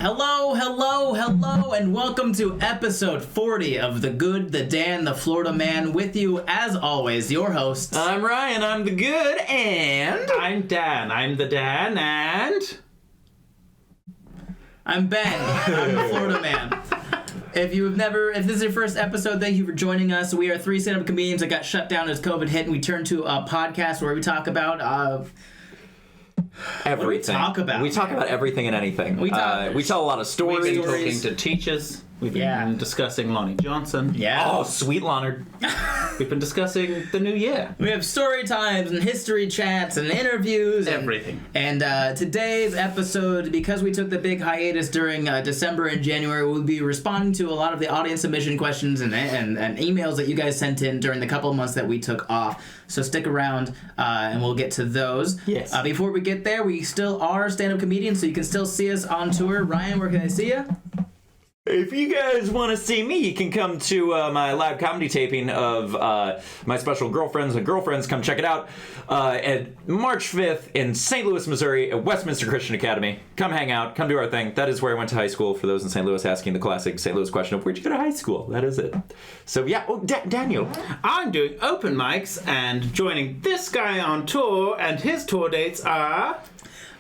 Hello, and welcome to episode 40 of The Good, the Dan, the Florida Man. With you, as always, your host. I'm Ryan, I'm the good, and... I'm Dan, I'm the Dan, and... I'm Ben, I'm the Florida Man. If this is your first episode, thank you for joining us. We are three stand-up comedians that got shut down as COVID hit, and we turned to a podcast where we talk about... everything. We talk about everything and anything. We tell a lot of stories. We've been talking to teachers. We've been discussing Lonnie Johnson. Yeah. Oh, sweet Leonard. We've been discussing the new year. We have story times and history chats and interviews. Everything. And today's episode, because we took the big hiatus during December and January, we'll be responding to a lot of the audience submission questions and emails that you guys sent in during the couple of months that we took off. So stick around and we'll get to those. Yes. Before we get there, we still are stand-up comedians, so you can still see us on tour. Ryan, where can I see you? If you guys want to see me, you can come to my live comedy taping of my special Girlfriends and Girlfriends. Come check it out at March 5th in St. Louis, Missouri at Westminster Christian Academy. Come hang out. Come do our thing. That is where I went to high school, for those in St. Louis asking the classic St. Louis question of where'd you go to high school? That is it. So yeah, Daniel. I'm doing open mics and joining this guy on tour, and his tour dates are...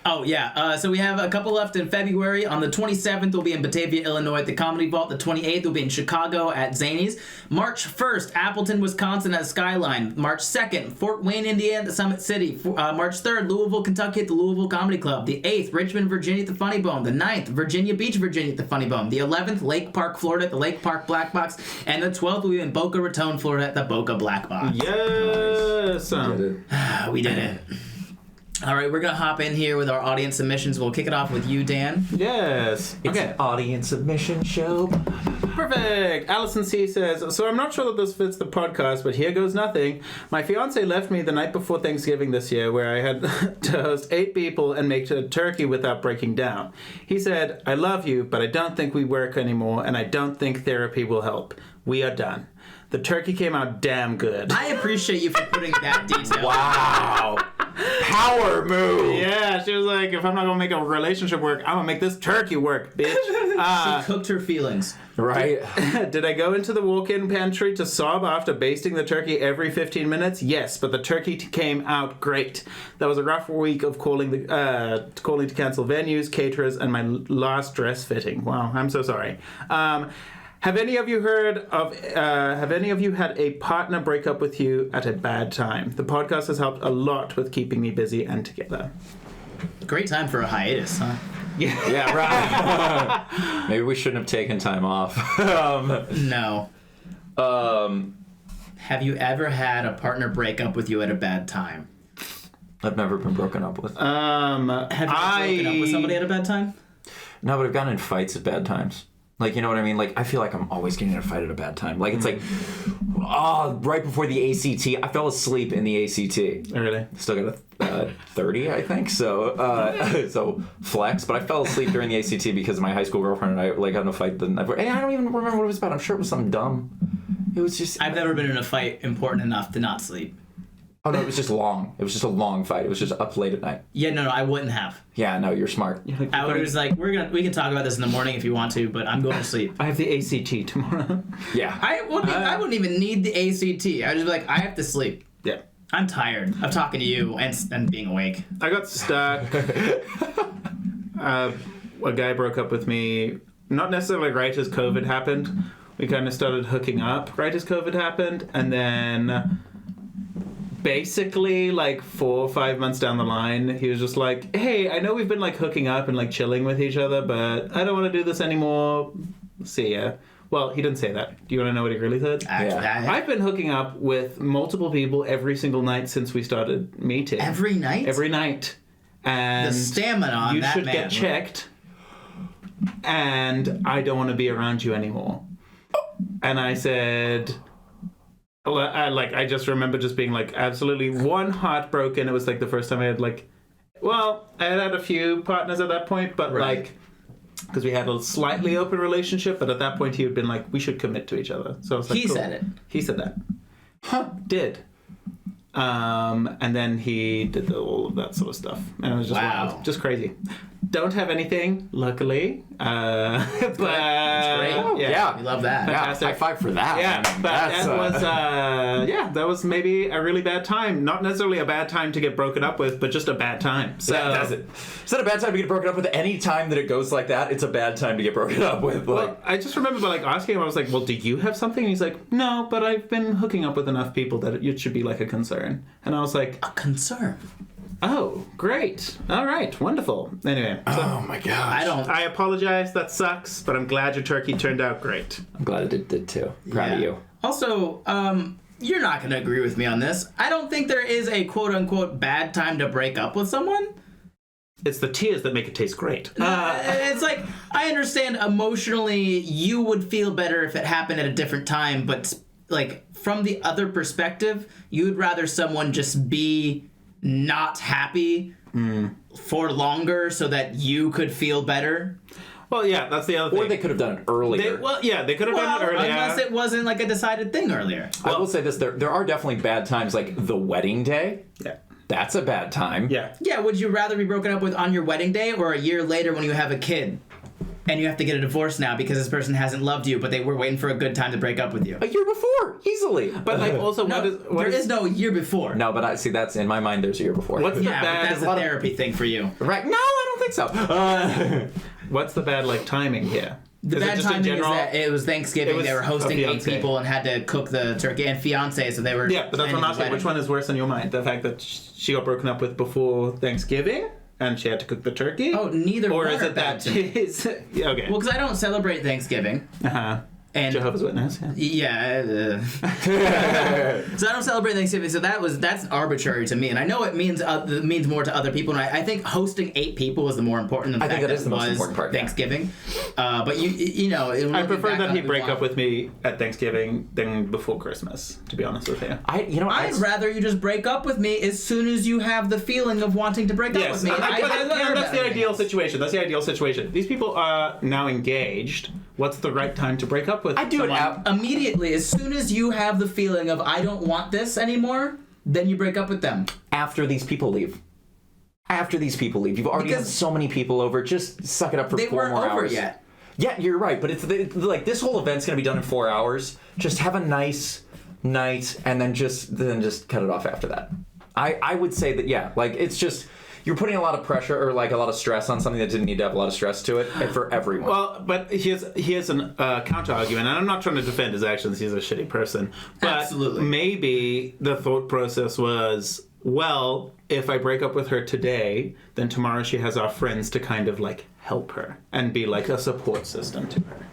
Oh, yeah. So we have a couple left in February. On the 27th, we'll be in Batavia, Illinois at the Comedy Vault. The 28th, we'll be in Chicago at Zany's. March 1st, Appleton, Wisconsin at Skyline. March 2nd, Fort Wayne, Indiana at the Summit City. March 3rd, Louisville, Kentucky at the Louisville Comedy Club. The 8th, Richmond, Virginia at the Funny Bone. The 9th, Virginia Beach, Virginia at the Funny Bone. The 11th, Lake Park, Florida at the Lake Park Black Box. And the 12th, we'll be in Boca Raton, Florida at the Boca Black Box. Yes! We did it. All right, we're going to hop in here with our audience submissions. We'll kick it off with you, Dan. Yes. It's an audience submission show. Perfect. Allison C. says, so I'm not sure that this fits the podcast, but here goes nothing. My fiance left me the night before Thanksgiving this year, where I had to host 8 people and make a turkey without breaking down. He said, I love you, but I don't think we work anymore, and I don't think therapy will help. We are done. The turkey came out damn good. I appreciate you for putting that detail. Wow. Power move. Yeah, she was like, if I'm not going to make a relationship work, I'm going to make this turkey work, bitch. She cooked her feelings. Right. Did I go into the walk-in pantry to sob after basting the turkey every 15 minutes? Yes, but the turkey came out great. That was a rough week of calling to cancel venues, caterers, and my last dress fitting. Wow, I'm so sorry. Have any of you had a partner break up with you at a bad time? The podcast has helped a lot with keeping me busy and together. Great time for a hiatus, huh? Yeah, right. Maybe we shouldn't have taken time off. No. Have you ever had a partner break up with you at a bad time? I've never been broken up with. Have you broken up with somebody at a bad time? No, but I've gotten in fights at bad times. Like, you know what I mean? Like, I feel like I'm always getting in a fight at a bad time. Like, it's like, right before the ACT, I fell asleep in the ACT. Oh, really? Still got a 30, I think. So, so flex. But I fell asleep during the ACT because my high school girlfriend and I, like, got in a fight the night before. And I don't even remember what it was about. I'm sure it was something dumb. It was just... I've never been in a fight important enough to not sleep. Oh, no, it was just long. It was just a long fight. It was just up late at night. Yeah, no, I wouldn't have. Yeah, no, you're smart. I was like, we can talk about this in the morning if you want to, but I'm going to sleep. I have the ACT tomorrow. Yeah. I wouldn't even need the ACT. I would just be like, I have to sleep. Yeah. I'm tired of talking to you and being awake. I got stuck. A guy broke up with me, not necessarily right as COVID happened. We kind of started hooking up right as COVID happened, and then... basically, like 4 or 5 months down the line, he was just like, hey, I know we've been like hooking up and like chilling with each other, but I don't want to do this anymore. See ya. Well, he didn't say that. Do you want to know what he really said? I've been hooking up with multiple people every single night since we started meeting. Every night? Every night. And the stamina on that man. You should get checked. And I don't want to be around you anymore. And I said... I just remember just being like absolutely heartbroken. It was like the first time I had like, well, I had a few partners at that point, but like, because we had a slightly open relationship, but at that point he had been like, we should commit to each other. So I was like, he said it. He said that. Did. And then he did all of that sort of stuff. And it was just wild. Just crazy. don't have anything, luckily. But Great. Yeah. We love that. Yeah, Fantastic. high five for that. Yeah, man. but That's, that was maybe a really bad time. Not necessarily a bad time to get broken up with, but just a bad time. So that's it. Is that a bad time to get broken up with? Any time that it goes like that, it's a bad time to get broken up with. Well, I just remember like asking him, I was like, well, do you have something? And he's like, no, but I've been hooking up with enough people that it should be like a concern. And I was like, A concern. oh, great. All right, wonderful. Anyway, so oh my gosh. I apologize. That sucks, but I'm glad your turkey turned out great. I'm glad it did too. Proud of Yeah. you. Also, you're not going to agree with me on this. I don't think there is a quote-unquote bad time to break up with someone. It's the tears that make it taste great. It's like, I understand emotionally you would feel better if it happened at a different time, but like from the other perspective, you would rather someone just be not happy for longer so that you could feel better. Well, yeah, that's the other thing. Or they could have done it earlier. They could have done it earlier. Unless it wasn't like a decided thing earlier. I will say this: there are definitely bad times, like the wedding day. Yeah. That's a bad time. Yeah. Yeah, would you rather be broken up with on your wedding day or a year later when you have a kid? And you have to get a divorce now because this person hasn't loved you, but they were waiting for a good time to break up with you. A year before, easily. But like also, No, what there is no year before. No, but I see that's in my mind. There's a year before. What's the Yeah, but bad? that's a therapy thing for you. Right? No, I don't think so. What's the bad like timing here? The Is it bad just in timing general? is that it was Thanksgiving. It was they were hosting a 8 fiancé. people and had to cook the turkey and fiance, so they were. Yeah, but that's what I'm planning the asking. Which wedding. one is worse in your mind? The fact that she got broken up with before Thanksgiving and she had to cook the turkey? Oh, neither Or one is are it bad that to me. is yeah, okay. Well, because I don't celebrate Thanksgiving. Uh-huh. And Jehovah's Witness, yeah. yeah, so I don't celebrate Thanksgiving. So that's arbitrary to me, and I know it means more to other people. And I think hosting 8 people is the more important than the I think fact that is it the most was important part, yeah. Thanksgiving. But you know, I prefer that he break up with me at Thanksgiving than before Christmas, to be honest with you. I'd rather you just break up with me as soon as you have the feeling of wanting to break up Yes, with me. I don't care that's about the anything ideal else. situation. That's the ideal situation. These people are now engaged. What's the right time to break up with I do someone? it Immediately, as soon as you have the feeling of I don't want this anymore, then you break up with them. after these people leave. After these people leave. You've already had Because so many people over. Just suck it up for They 4 weren't more over hours. yet. Yeah, you're right. But it's like this whole event's going to be done in 4 hours. Just have a nice night and then just cut it off after that. I would say that, yeah, like it's just... You're putting a lot of pressure or like a lot of stress on something that didn't need to have a lot of stress to it, and for everyone. Well, but here's an counter argument, and I'm not trying to defend his actions. He's a shitty person. But Absolutely. maybe the thought process was, well, if I break up with her today, then tomorrow she has our friends to kind of like help her and be like a support system to her.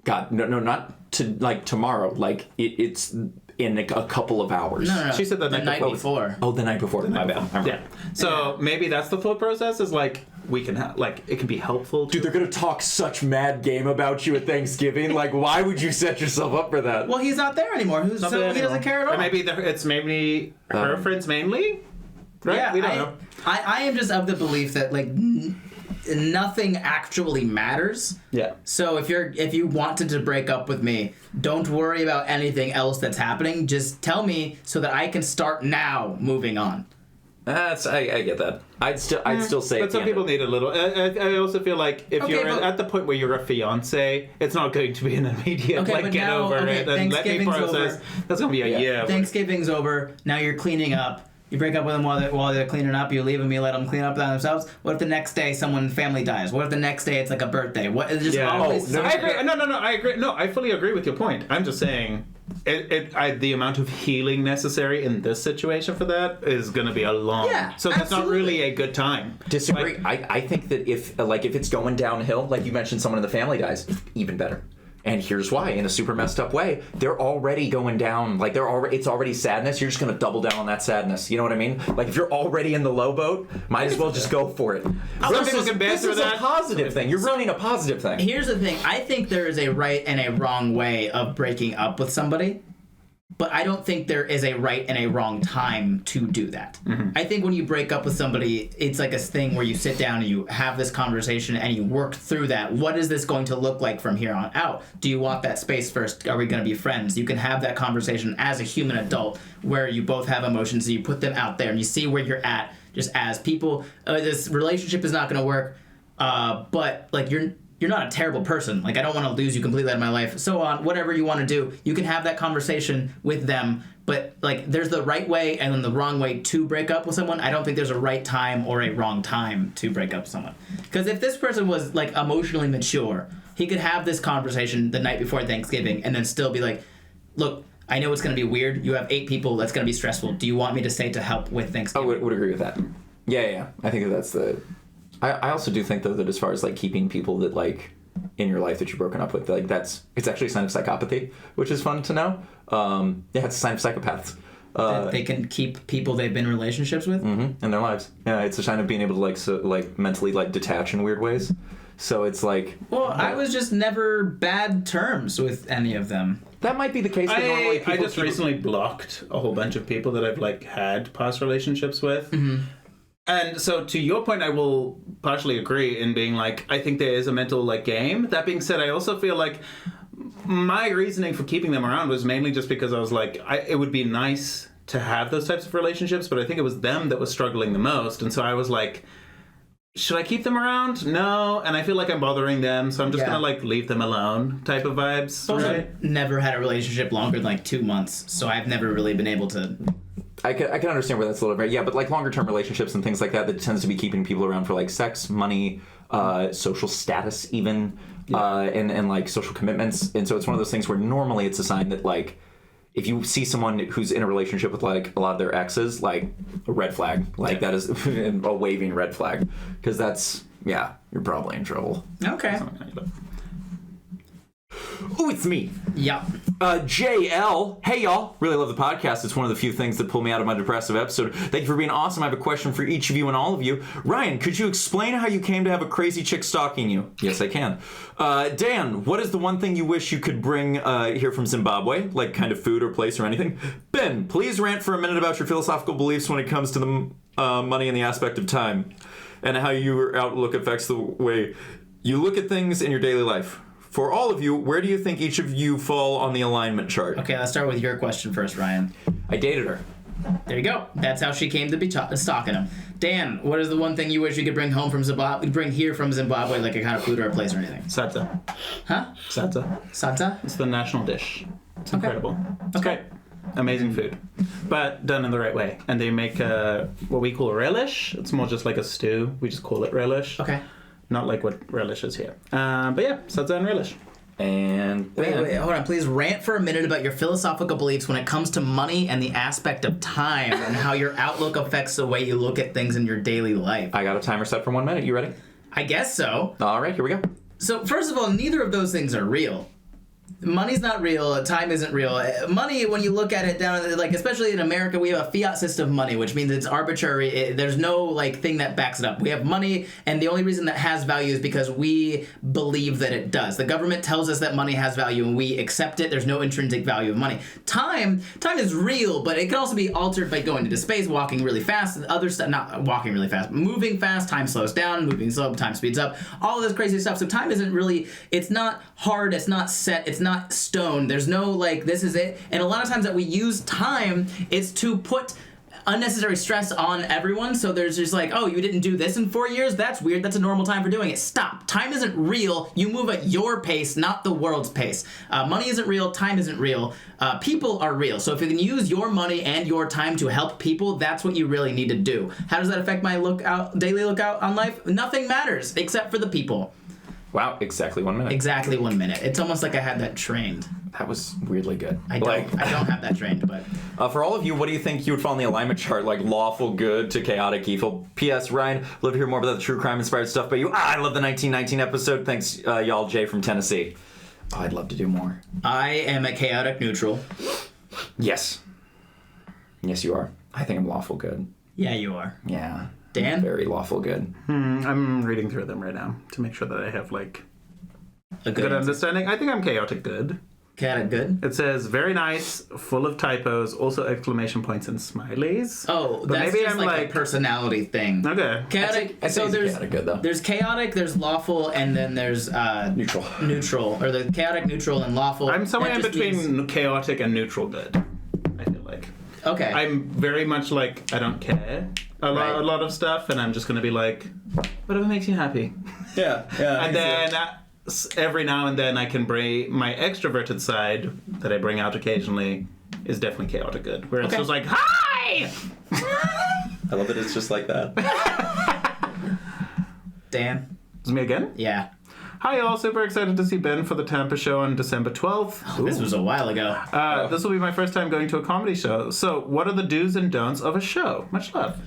God, no, not to like tomorrow. Like it's in a couple of hours. No. She said the night before. Oh, the night before. My bad. I'm Yeah. right. So maybe that's the thought process. Is like we can like it can be helpful. Dude, they're gonna talk such mad game about you at Thanksgiving. Like, why would you set yourself up for that? Well, he's not there anymore. So he doesn't care at all. Or maybe it's maybe her friends mainly. Right? Yeah, We don't know. I am just of the belief that like nothing actually matters. Yeah. So if you wanted to break up with me, don't worry about anything else that's happening. Just tell me so that I can start now moving on. I get that. I'd still say. But some people need a little. I also feel like if Okay, you're but- at the point where you're a fiance, it's not going to be an immediate Okay, like but get now- over okay, it and let me Thanksgiving's process. over. That's gonna be a year. Thanksgiving's over. Now you're cleaning up. You break up with them while they're cleaning up. You leave them. You let them clean up by themselves. What if the next day someone family dies? What if the next day it's like a birthday? What? It's just Yeah. always. I agree. No. I agree. No, I fully agree with your point. I'm just saying, the amount of healing necessary in this situation for that is going to be a long. Yeah, so it's not absolutely. really a good time. Disagree. I think that if it's going downhill, like you mentioned, someone in the family dies, even better. And here's why: in a super messed up way, they're already going down. Like it's already sadness. You're just gonna double down on that sadness. You know what I mean? Like if you're already in the low boat, might as well just go for it. Some people can bear This through is that. a positive thing. You're running a positive thing. Here's the thing. I think there is a right and a wrong way of breaking up with somebody. But I don't think there is a right and a wrong time to do that. Mm-hmm. I think when you break up with somebody, it's like a thing where you sit down and you have this conversation and you work through that. What is this going to look like from here on out? Do you want that space first? Are we going to be friends? You can have that conversation as a human adult where you both have emotions and you put them out there and you see where you're at just as people. This relationship is not going to work. but like you're not a terrible person. Like I don't want to lose you completely out of my life. So on whatever you want to do, you can have that conversation with them. But like there's the right way and then the wrong way to break up with someone. I don't think there's a right time or a wrong time to break up with someone. Because if this person was like emotionally mature, he could have this conversation the night before Thanksgiving and then still be like, look, I know it's going to be weird. You have 8 people. That's going to be stressful. Do you want me to stay to help with Thanksgiving? I would agree with that. Yeah. I think that's the... I also do think, though, that as far as, like, keeping people that, like, in your life that you've broken up with, like, it's actually a sign of psychopathy, which is fun to know. Yeah, it's a sign of psychopaths. That they can keep people they've been in relationships with? Mm-hmm, in their lives. Yeah, it's a sign of being able to, mentally, detach in weird ways. So it's like... Well, I was just never bad terms with any of them. That might be the case. Normally I just recently blocked a whole bunch of people that I've had past relationships with. Mm-hmm. And so to your point, I will partially agree in being I think there is a mental game. That being said, I also feel like my reasoning for keeping them around was mainly just because I was it would be nice to have those types of relationships, but I think it was them that was struggling the most. And so I was like, should I keep them around? No. And I feel like I'm bothering them, so I'm just going to leave them alone type of vibes. I've never had a relationship longer than 2 months, so I've never really been able to... I can understand where that's a little bit... Yeah, but longer term relationships and things like that tends to be keeping people around for sex, money, social status even, and social commitments. And so it's one of those things where normally it's a sign that if you see someone who's in a relationship with a lot of their exes, a red flag, that is a waving red flag, because that's you're probably in trouble. Okay. Oh, it's me. Yeah. JL. Hey, y'all. Really love the podcast. It's one of the few things that pull me out of my depressive episode. Thank you for being awesome. I have a question for each of you and all of you. Ryan, could you explain how you came to have a crazy chick stalking you? Yes, I can. Dan, what is the one thing you wish you could bring here from Zimbabwe? Kind of food or place or anything? Ben, please rant for a minute about your philosophical beliefs when it comes to the money and the aspect of time, and how your outlook affects the way you look at things in your daily life. For all of you, where do you think each of you fall on the alignment chart? Okay, let's start with your question first, Ryan. I dated her. There you go. That's how she came to be stalking him. Dan, what is the one thing you wish you could bring home from Zimbabwe? Bring here from Zimbabwe, like a kind of food or a place or anything? Sadza. Huh? Sadza? It's the national dish. It's incredible. It's great. Amazing food, but done in the right way. And they make what we call relish. It's more just like a stew. We just call it relish. Okay. Not like what relish is here. But yeah, sadza and relish. And wait, hold on. Please rant for a minute about your philosophical beliefs when it comes to money and the aspect of time and how your outlook affects the way you look at things in your daily life. I got a timer set for 1 minute. You ready? I guess so. All right, here we go. So first of all, neither of those things are real. Money's not real. Time isn't real. Money, when you look at it down, especially in America, we have a fiat system of money, which means it's arbitrary. There's no thing that backs it up. We have money, and the only reason that has value is because we believe that it does. The government tells us that money has value, and we accept it. There's no intrinsic value of money. Time is real, but it can also be altered by going into space, walking really fast, and other stuff. Not walking really fast, moving fast. Time slows down. Moving slow. Time speeds up. All of this crazy stuff. So time isn't really. It's not hard. It's not set. It's not stone. There's no this is it. And a lot of times that we use time is to put unnecessary stress on everyone. So there's just oh, you didn't do this in 4 years? That's weird. That's a normal time for doing it. Stop. Time isn't real. You move at your pace, not the world's pace. Money isn't real. Time isn't real. People are real. So if you can use your money and your time to help people, that's what you really need to do. How does that affect my daily lookout on life? Nothing matters except for the people. Wow, exactly 1 minute. Exactly 1 minute. It's almost like I had that trained. That was weirdly good. I don't have that trained, but... For all of you, what do you think you would fall on the alignment chart, lawful good to chaotic evil? P.S. Ryan, love to hear more about the true crime-inspired stuff by you. I love the 1919 episode. Thanks, y'all. Jay from Tennessee. Oh, I'd love to do more. I am a chaotic neutral. Yes. Yes, you are. I think I'm lawful good. Yeah, you are. Yeah. Dan? Very lawful good. I'm reading through them right now to make sure that I have a good understanding. I think I'm chaotic good. Chaotic good? It says very nice, full of typos, also exclamation points and smileys. Oh, but that's maybe just I'm a personality thing. Okay. Chaotic. I'd say there's chaotic good though. There's chaotic, there's lawful, and then there's neutral. Neutral, or the chaotic, neutral, and lawful. I'm somewhere in between chaotic and neutral good. I feel like. Okay. I'm very much I don't care a lot of stuff, and I'm just gonna be whatever makes you happy. Yeah. And then every now and then I can bring my extroverted side that I bring out occasionally is definitely chaotic good, where it's just like, hi! I love that it's just like that. Dan? Is it me again? Yeah. Hi, all. Super excited to see Ben for the Tampa show on December 12th. Oh, this was a while ago. This will be my first time going to a comedy show. So, what are the do's and don'ts of a show? Much love.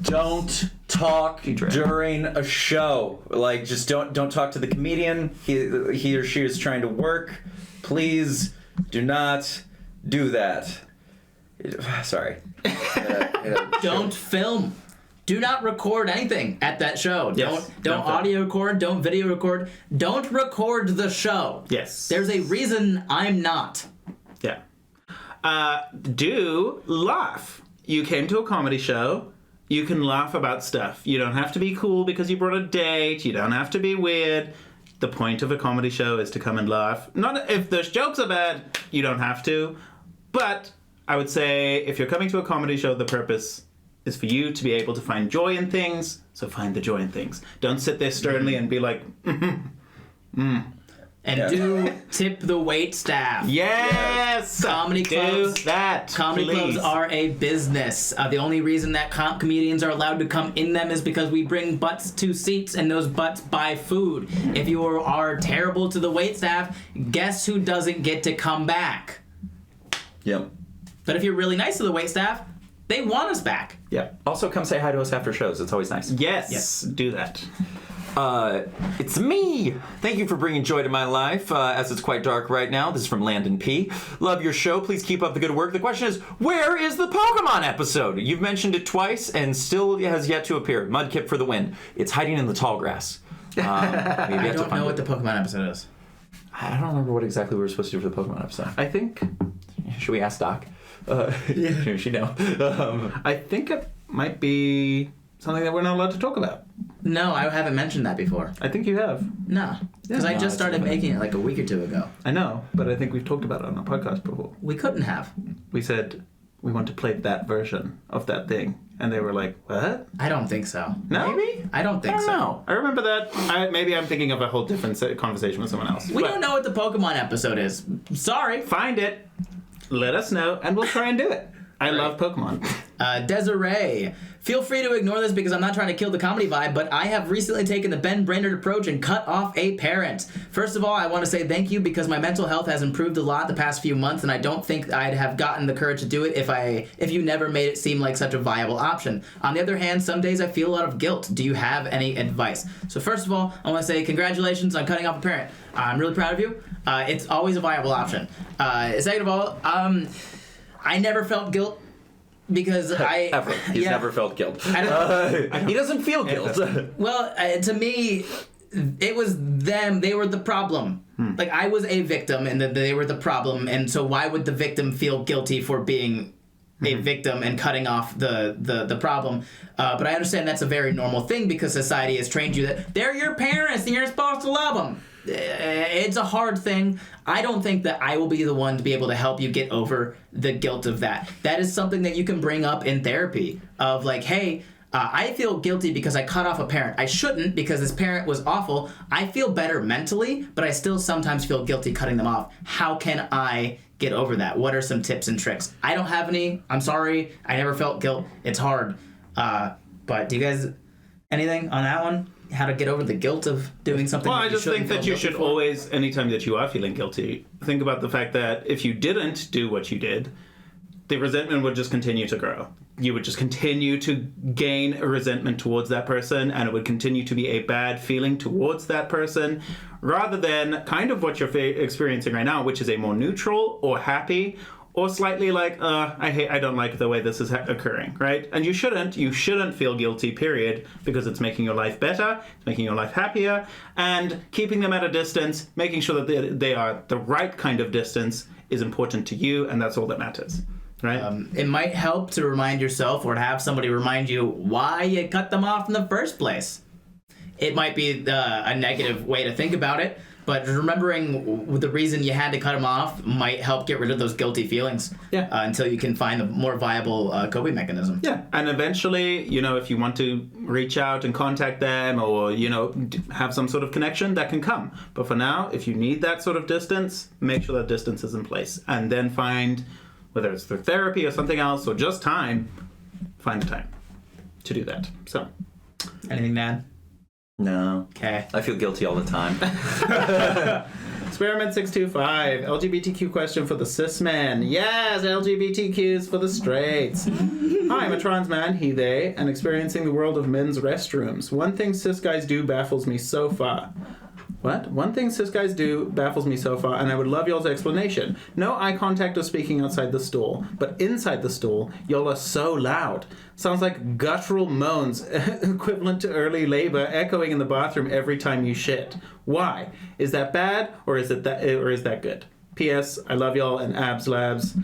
Don't talk during a show. Like, just don't talk to the comedian. He or she is trying to work. Please do not do that. Sorry. Don't film. Do not record anything at that show. Yes. Don't audio record. Don't video record. Don't record the show. Yes. There's a reason I'm not. Yeah. Do laugh. You came to a comedy show. You can laugh about stuff. You don't have to be cool because you brought a date. You don't have to be weird. The point of a comedy show is to come and laugh. Not if the jokes are bad, you don't have to. But I would say if you're coming to a comedy show, the purpose is for you to be able to find joy in things. So find the joy in things. Don't sit there sternly and be like, And do tip the wait staff. yes! Comedy clubs. Do that, Comedy please. clubs are a business. The only reason that comedians are allowed to come in them is because we bring butts to seats and those butts buy food. If you are terrible to the wait staff, guess who doesn't get to come back? Yep. But if you're really nice to the wait staff, they want us back. Yeah. Also, come say hi to us after shows. It's always nice. Yes. Do that. It's me! Thank you for bringing joy to my life, as it's quite dark right now. This is from Landon P. Love your show. Please keep up the good work. The question is, where is the Pokemon episode? You've mentioned it twice and still has yet to appear. Mudkip for the win. It's hiding in the tall grass. I don't know what the Pokemon episode is. I don't remember what exactly we were supposed to do for the Pokemon episode. I think Should we ask Doc? Yeah. She know. I think it might be something that we're not allowed to talk about. No, I haven't mentioned that before. I think you have. No. Because I No, just started it's okay. making it like a week or two ago. I know, but I think we've talked about it on a podcast before. We couldn't have. We said we want to play that version of that thing, and they were like, "What? I don't think so. No? Maybe? I don't think I don't so. know. I remember that. Maybe I'm thinking of a whole different conversation with someone else. We But don't know what the Pokemon episode is. Sorry. Find it. Let us know, and we'll try and do it. I love Pokemon. Desiree, feel free to ignore this because I'm not trying to kill the comedy vibe, but I have recently taken the Ben Brainard approach and cut off a parent. First of all, I want to say thank you because my mental health has improved a lot the past few months, and I don't think I'd have gotten the courage to do it if you never made it seem like such a viable option. On the other hand, some days I feel a lot of guilt. Do you have any advice? So first of all, I want to say congratulations on cutting off a parent. I'm really proud of you. It's always a viable option. Second of all, I never felt guilt because Ever. He's never felt guilt. He doesn't feel guilt. Well, to me, it was them. They were the problem. Like, I was a victim, and they were the problem. And so why would the victim feel guilty for being a victim and cutting off the problem? But I understand that's a very normal thing because society has trained you that they're your parents and you're supposed to love them. It's a hard thing. I don't think that I will be the one to be able to help you get over the guilt of that. That is something that you can bring up in therapy of like, hey, I feel guilty because I cut off a parent. I shouldn't because this parent was awful. I feel better mentally, but I still sometimes feel guilty cutting them off. How can I get over that? What are some tips and tricks? I don't have any. I'm sorry. I never felt guilt. It's hard. But do you guys, anything on that one? How to get over the guilt of doing something? Well, that I just think that you should always, anytime that you are feeling guilty, think about the fact that if you didn't do what you did, the resentment would just continue to grow. You would just continue to gain a resentment towards that person, and it would continue to be a bad feeling towards that person, rather than kind of what you're experiencing right now, which is a more neutral or happy or slightly like, I don't like the way this is occurring, right? And you shouldn't feel guilty, period, because it's making your life better, it's making your life happier, and keeping them at a distance, making sure that they are the right kind of distance is important to you, and that's all that matters, right? It might help to remind yourself or to have somebody remind you why you cut them off in the first place. it might be a negative way to think about it. But remembering the reason you had to cut him off might help get rid of those guilty feelings. Yeah. Until you can find a more viable coping mechanism. Yeah, and eventually, if you want to reach out and contact them or, have some sort of connection, that can come. But for now, if you need that sort of distance, make sure that distance is in place. And then find, whether it's through therapy or something else or just time, find the time to do that. So. Anything to add? No. Okay. I feel guilty all the time. Experiment 625. LGBTQ question for the cis men. Yes, LGBTQs for the straights. Hi, I'm a trans man, he, they, and experiencing the world of men's restrooms. One thing cis guys do baffles me so far. What? One thing cis guys do baffles me so far, and I would love y'all's explanation. No eye contact or speaking outside the stall, but inside the stall, y'all are so loud. Sounds like guttural moans, equivalent to early labor, echoing in the bathroom every time you shit. Why? Is that bad, or is that good? P.S. I love y'all, and Abs Labs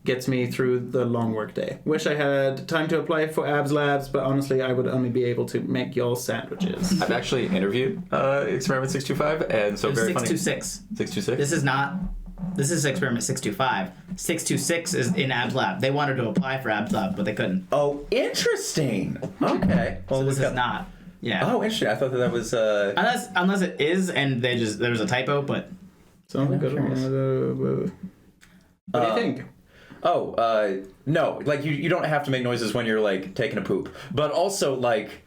gets me through the long work day. Wish I had time to apply for Abs Labs, but honestly, I would only be able to make y'all sandwiches. I've actually interviewed Experiment 625, and so very funny. 626. 626? This is Experiment 625. 626 is in Abs Lab. They wanted to apply for Abs Lab, but they couldn't. Oh, interesting. Okay. Well, So this is not. Yeah. Oh, interesting. I thought that was... Unless it is, and there was a typo, but... So good. What do you think? No, like you don't have to make noises when you're like taking a poop, but also like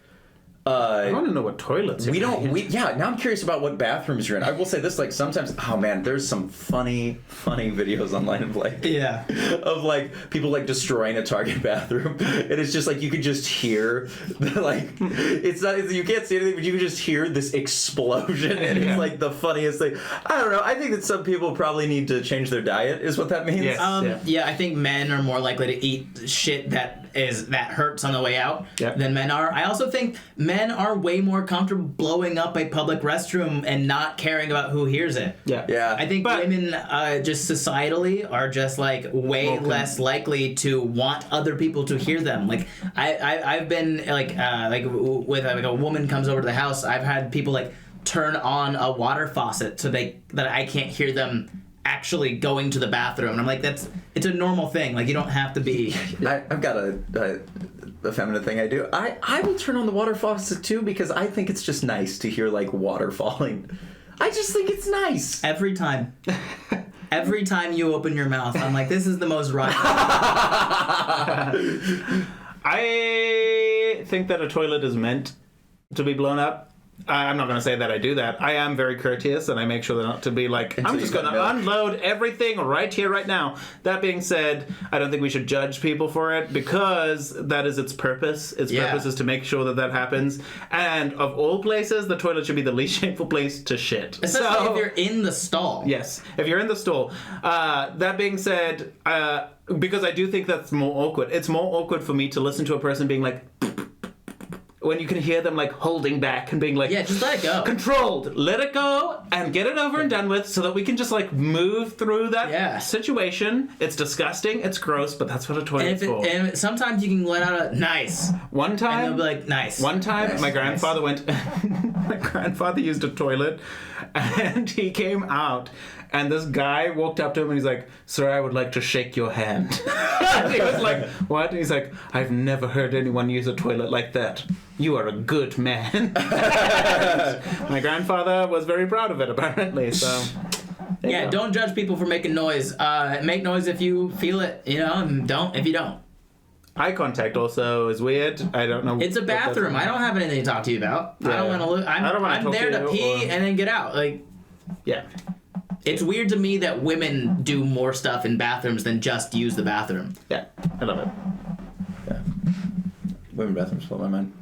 I want to know what toilets now I'm curious about what bathrooms you're in. I will say this, like sometimes, oh man, there's some funny videos online of like of like people like destroying a Target bathroom, and it's just like you could just hear like you can't see anything, but you can just hear this explosion, and it's like the funniest thing. I don't know, I think that some people probably need to change their diet is what that means. Yeah, I think men are more likely to eat shit that hurts on the way out than men are. I also think men are way more comfortable blowing up a public restroom and not caring about who hears it. Yeah. I think women just societally are just like way less likely to want other people to hear them. Like I've been like with like a woman comes over to the house, I've had people like turn on a water faucet so that I can't hear them actually going to the bathroom, and I'm like, it's a normal thing. Like, you don't have to be. I've got a feminine thing I do. I will turn on the water faucet too, because I think it's just nice to hear like water falling. I just think it's nice. Every time you open your mouth, I'm like, this is the most right. I think that a toilet is meant to be blown up. I'm not going to say that I do that. I am very courteous, and I make sure not to be like, I'm just going to unload everything right here, right now. That being said, I don't think we should judge people for it, because that is its purpose. Its purpose is to make sure that happens. And of all places, the toilet should be the least shameful place to shit. Especially if you're in the stall. Yes, if you're in the stall. That being said, because I do think that's more awkward. It's more awkward for me to listen to a person being like... when you can hear them like holding back and being like, yeah, just let it go. Controlled. Let it go and get it over and done with, so that we can just like move through that situation. It's disgusting. It's gross, but that's what a toilet's for. And sometimes you can let out a nice. One time, and they'll be like, nice. One time, nice, my grandfather went. My grandfather used a toilet, and he came out. And this guy walked up to him and he's like, "Sir, I would like to shake your hand." And he was like, "What?" And he's like, "I've never heard anyone use a toilet like that. You are a good man." My grandfather was very proud of it, apparently. So, don't judge people for making noise. Make noise if you feel it, and don't if you don't. Eye contact also is weird. I don't know. It's a bathroom. I don't have anything to talk to you about. Yeah. I don't want to look. I'm there to pee and then get out. Like, yeah. It's weird to me that women do more stuff in bathrooms than just use the bathroom. Yeah, I love it. Yeah. Women bathrooms blow my mind.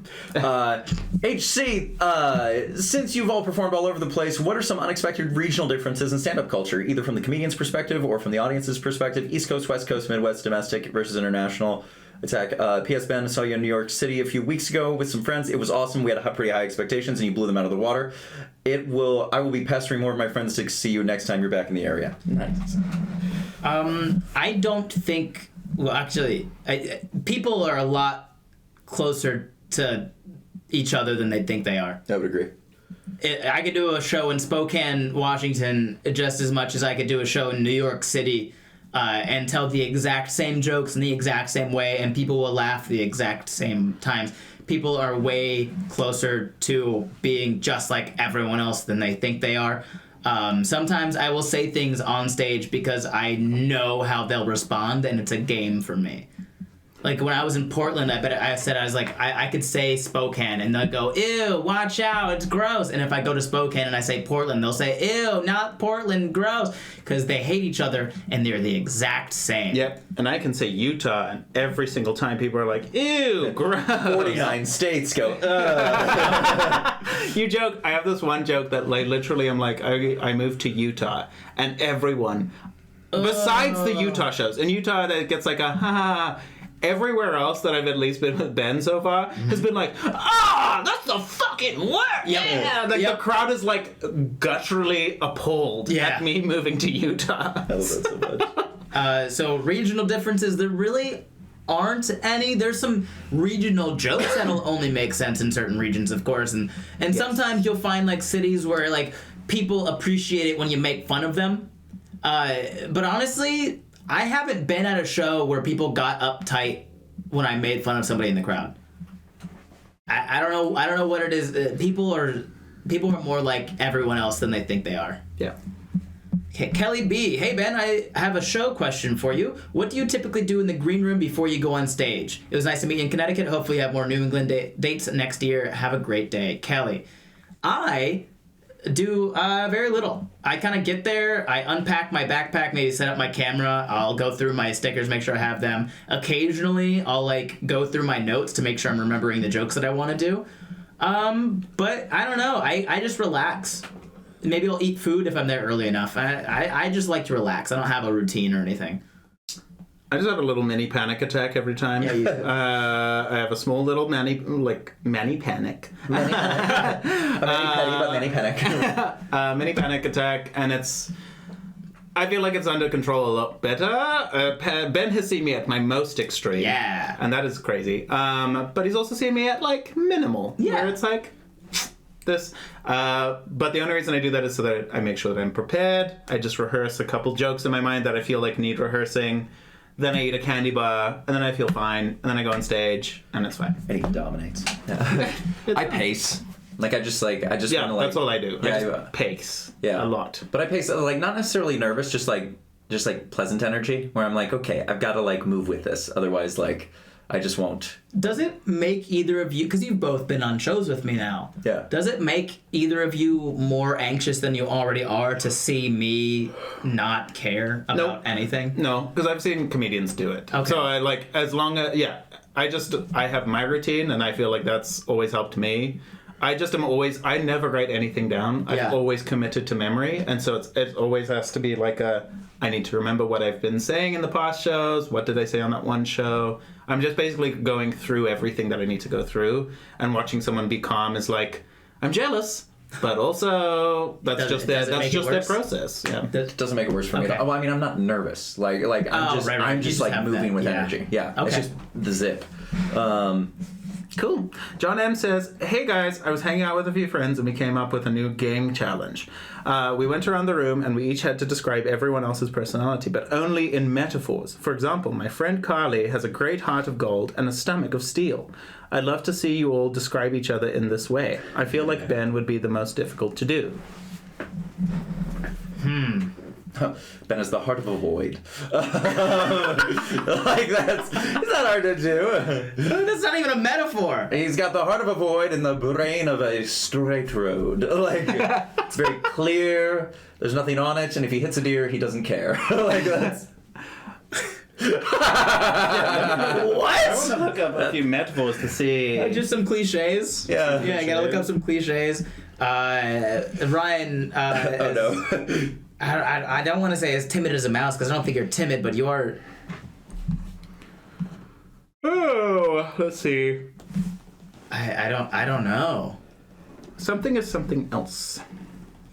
HC, since you've all performed all over the place, what are some unexpected regional differences in stand-up culture, either from the comedian's perspective or from the audience's perspective? East Coast, West Coast, Midwest, domestic versus international. Attack. P.S. Ben, I saw you in New York City a few weeks ago with some friends. It was awesome. We had pretty high expectations, and you blew them out of the water. I will be pestering more of my friends to see you next time you're back in the area. Nice. I don't think... Well, actually, people are a lot closer to each other than they think they are. I would agree. I could do a show in Spokane, Washington, just as much as I could do a show in New York City and tell the exact same jokes in the exact same way, and people will laugh the exact same times. People are way closer to being just like everyone else than they think they are. Sometimes I will say things on stage because I know how they'll respond, and it's a game for me. Like, when I was in Portland, I could say Spokane, and they'll go, ew, watch out, it's gross. And if I go to Spokane and I say Portland, they'll say, ew, not Portland, gross. Because they hate each other, and they're the exact same. Yep, and I can say Utah, and every single time people are like, ew, gross. 49 states go, You joke, I have this one joke that, like, literally I'm like, I moved to Utah, and everyone, besides the Utah shows, in Utah that gets like a ha. Everywhere else that I've at least been with Ben so far has been like, that's the fucking word! Yeah! Like, the crowd is, like, gutturally appalled at me moving to Utah. I love that so much. So regional differences, there really aren't any. There's some regional jokes that'll only make sense in certain regions, of course, and sometimes you'll find, like, cities where, like, people appreciate it when you make fun of them. But honestly, I haven't been at a show where people got uptight when I made fun of somebody in the crowd. I don't know. I don't know what it is. People are more like everyone else than they think they are. Yeah. Kelly B. Hey, Ben, I have a show question for you. What do you typically do in the green room before you go on stage? It was nice to meet you in Connecticut. Hopefully you have more New England dates next year. Have a great day. Kelly. I do very little. I kind of get there, I unpack my backpack, maybe set up my camera, I'll go through my stickers, make sure I have them. Occasionally, I'll like go through my notes to make sure I'm remembering the jokes that I want to do. But I don't know, I just relax. Maybe I'll eat food if I'm there early enough. I just like to relax. I don't have a routine or anything. I just have a little mini panic attack every time. Yeah, you do. I have a small little mani panic. Many panic. A many petty, but many panic. Mini panic attack, and I feel like it's under control a lot better. Ben has seen me at my most extreme. Yeah. And that is crazy. But he's also seen me at, like, minimal. Yeah. Where it's like this. But the only reason I do that is so that I make sure that I'm prepared. I just rehearse a couple jokes in my mind that I feel like need rehearsing. Then I eat a candy bar, and then I feel fine, and then I go on stage, and it's fine. And he dominates. Yeah. I pace. Like, I just want to, like... that's all I do. Yeah, I just pace. Yeah. A lot. But I pace, like, not necessarily nervous, just pleasant energy, where I'm like, okay, I've got to, like, move with this. Otherwise, like, I just won't. Does it make either of you, because you've both been on shows with me now, does it make either of you more anxious than you already are to see me not care about anything? No, because I've seen comedians do it. Okay. So I, like, as long as, I have my routine, and I feel like that's always helped me. I never write anything down. I'm always committed to memory, and so it always has to be like I need to remember what I've been saying in the past shows, what did I say on that one show. I'm just basically going through everything that I need to go through, and watching someone be calm is like, I'm jealous, but also that's just their process. Yeah. That doesn't make it worse for me. Well, I mean, I'm not nervous. I'm just like moving with energy. Yeah. Okay. It's just the zip. Cool. John M. says, hey guys, I was hanging out with a few friends and we came up with a new game challenge. We went around the room and we each had to describe everyone else's personality, but only in metaphors. For example, my friend Carly has a great heart of gold and a stomach of steel. I'd love to see you all describe each other in this way. I feel like Ben would be the most difficult to do. Ben has the heart of a void. Like, it's not hard to do. That's not even a metaphor. He's got the heart of a void and the brain of a straight road. Like, it's very clear. There's nothing on it, and if he hits a deer, he doesn't care. Like, that's... What? I want to look up a few metaphors to see. Just some cliches. Yeah. Yeah, I gotta look up some cliches. Ryan. Oh no. I don't want to say as timid as a mouse because I don't think you're timid, but you are. Oh, let's see. I don't know. Something is something else.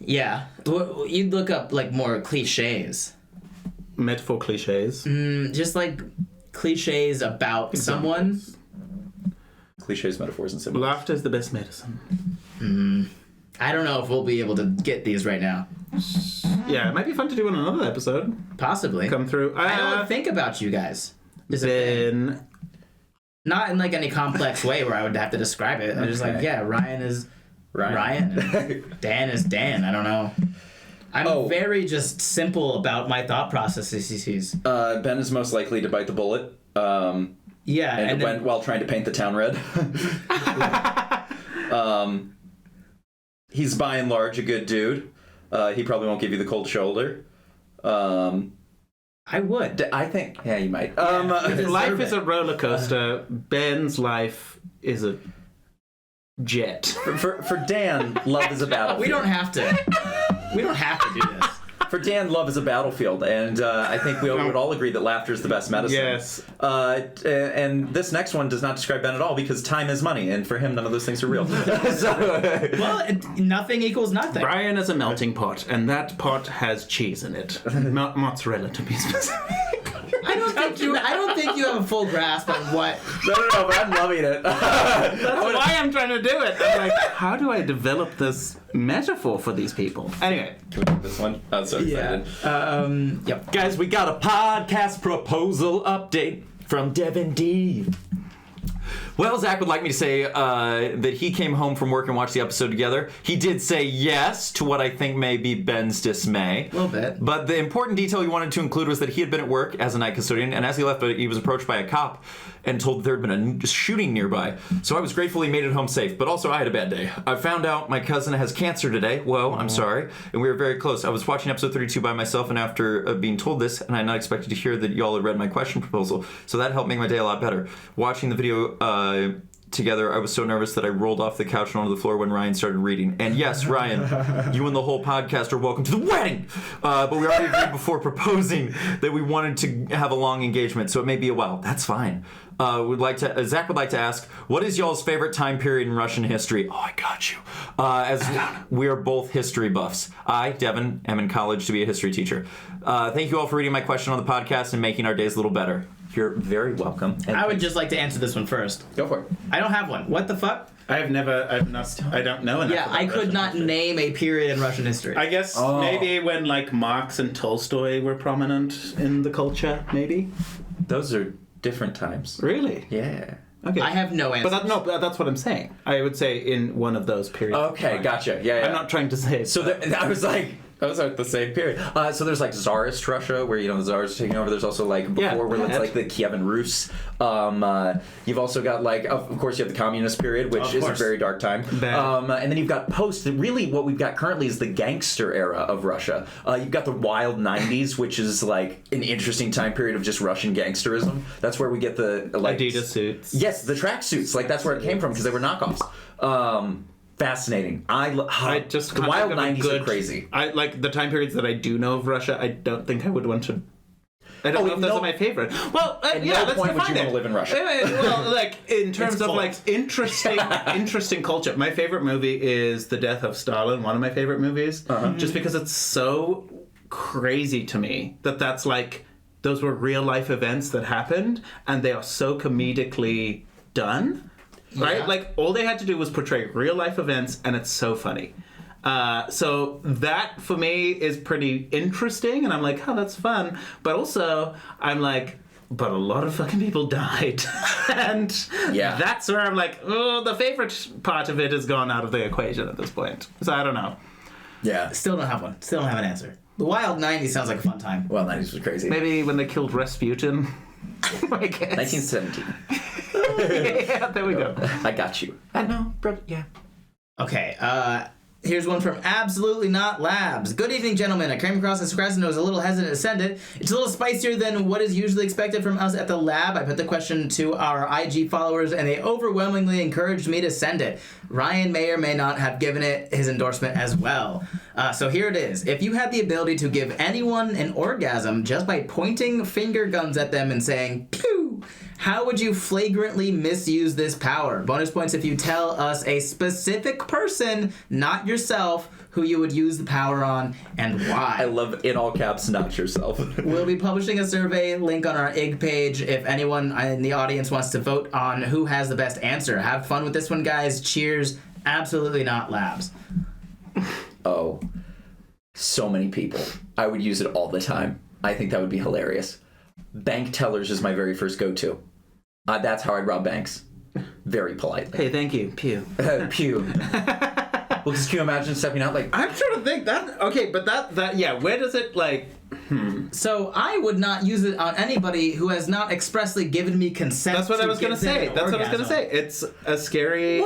Yeah, you'd look up like more cliches. Metaphor cliches. Just like cliches about someone. cliches, metaphors, and symbols. Laughter is the best medicine. I don't know if we'll be able to get these right now. Yeah, it might be fun to do in another episode. Possibly. Come through. I don't think about you guys. Ben. Not in like any complex way where I would have to describe it. I'm just like, yeah, Ryan is Ryan. And Dan is Dan. I don't know. I'm very just simple about my thought processes. Ben is most likely to bite the bullet. Yeah, and went while trying to paint the town red. He's by and large a good dude. He probably won't give you the cold shoulder. I would. I think. Yeah, you might. If life is a roller coaster, Ben's life is a jet. For Dan, love is a battlefield. We don't have to. We don't have to do this. For Dan, love is a battlefield, and I think we would all agree that laughter is the best medicine. Yes. And this next one does not describe Ben at all because time is money, and for him, none of those things are real. Well, nothing equals nothing. Brian is a melting pot, and that pot has cheese in it. Mozzarella, to be specific. I don't think you have a full grasp on what. No, but I'm loving it. That's why I'm trying to do it. I'm like, how do I develop this metaphor for these people? Anyway. Can we do this one? I'm so excited. Yep. Guys, we got a podcast proposal update from Devin D. Well, Zach would like me to say that he came home from work and watched the episode together. He did say yes to what I think may be Ben's dismay. A little bit. But the important detail he wanted to include was that he had been at work as a night custodian, and as he left, he was approached by a cop and told that there had been a shooting nearby. So I was grateful he made it home safe, but also I had a bad day. I found out my cousin has cancer today. Well, I'm sorry. And we were very close. I was watching episode 32 by myself, and after being told this, and I had not expected to hear that y'all had read my question proposal, so that helped make my day a lot better. Watching the video together, I was so nervous that I rolled off the couch and onto the floor when Ryan started reading. And yes, Ryan, you and the whole podcast are welcome to the wedding! But we already agreed before proposing that we wanted to have a long engagement, so it may be a while. That's fine. Zach would like to ask, what is y'all's favorite time period in Russian history? Oh, I got you. As we are both history buffs. I, Devin, am in college to be a history teacher. Thank you all for reading my question on the podcast and making our days a little better. You're very welcome. And I would just like to answer this one first. Go for it. I don't have one. What the fuck? I don't know enough. Yeah, I could not name a period in Russian history. I guess maybe when like Marx and Tolstoy were prominent in the culture, maybe. Those are different times. Really? Yeah. Okay. I have no answer. But that's what I'm saying. I would say in one of those periods. Okay, gotcha. Yeah. I'm not trying to say. So I was like, those are the same period. So there's like Tsarist Russia, where the Tsars are taking over. There's also like before where it's like the Kievan Rus. You've also got like, of course, you have the communist period, which is a very dark time. And then you've got post. Really, what we've got currently is the gangster era of Russia. You've got the wild '90s, which is like an interesting time period of just Russian gangsterism. That's where we get the like Adidas suits. Yes, the tracksuits. Like that's where it came from because they were knockoffs. Fascinating. I just the wild '90s are crazy. I like the time periods that I do know of Russia. I don't think I would want to. I don't know if those are my favorite. Well, at yeah, no point would you want to live in Russia. Well, like in terms of like interesting culture, my favorite movie is The Death of Stalin. One of my favorite movies, just because it's so crazy to me that's like those were real life events that happened, and they are so comedically done. Right? Yeah. Like, all they had to do was portray real life events, and it's so funny. So that, for me, is pretty interesting, and I'm like, oh, that's fun. But also, I'm like, but a lot of fucking people died. And that's where I'm like, oh, the favorite part of it has gone out of the equation at this point. So I don't know. Yeah. Still don't have one. Still don't have an answer. The wild '90s sounds like a fun time. Wild '90s was crazy. Maybe when they killed Rasputin. I guess. 1917. Yeah, there we go. I got you. I know, bro. Yeah. Okay, here's one from Absolutely Not Labs. Good evening, gentlemen. I came across this question and was a little hesitant to send it. It's a little spicier than what is usually expected from us at the lab. I put the question to our IG followers, and they overwhelmingly encouraged me to send it. Ryan may or may not have given it his endorsement as well. So here it is. If you had the ability to give anyone an orgasm just by pointing finger guns at them and saying, pew, How would you flagrantly misuse this power? Bonus points if you tell us a specific person, not yourself, who you would use the power on and why. I love in all caps, not yourself. We'll be publishing a survey link on our IG page if anyone in the audience wants to vote on who has the best answer. Have fun with this one, guys. Cheers. Absolutely not labs. Oh, so many people. I would use it all the time. I think that would be hilarious. Bank tellers is my very first go-to. That's how I'd rob banks. Very politely. Hey, thank you. Pew. Pew. Well, because can you imagine stepping out like... I'm trying to think that... Okay, but that yeah, where does it, like... So I would not use it on anybody who has not expressly given me consent. That's what I was going to say. That's what I was going to say. It's a scary...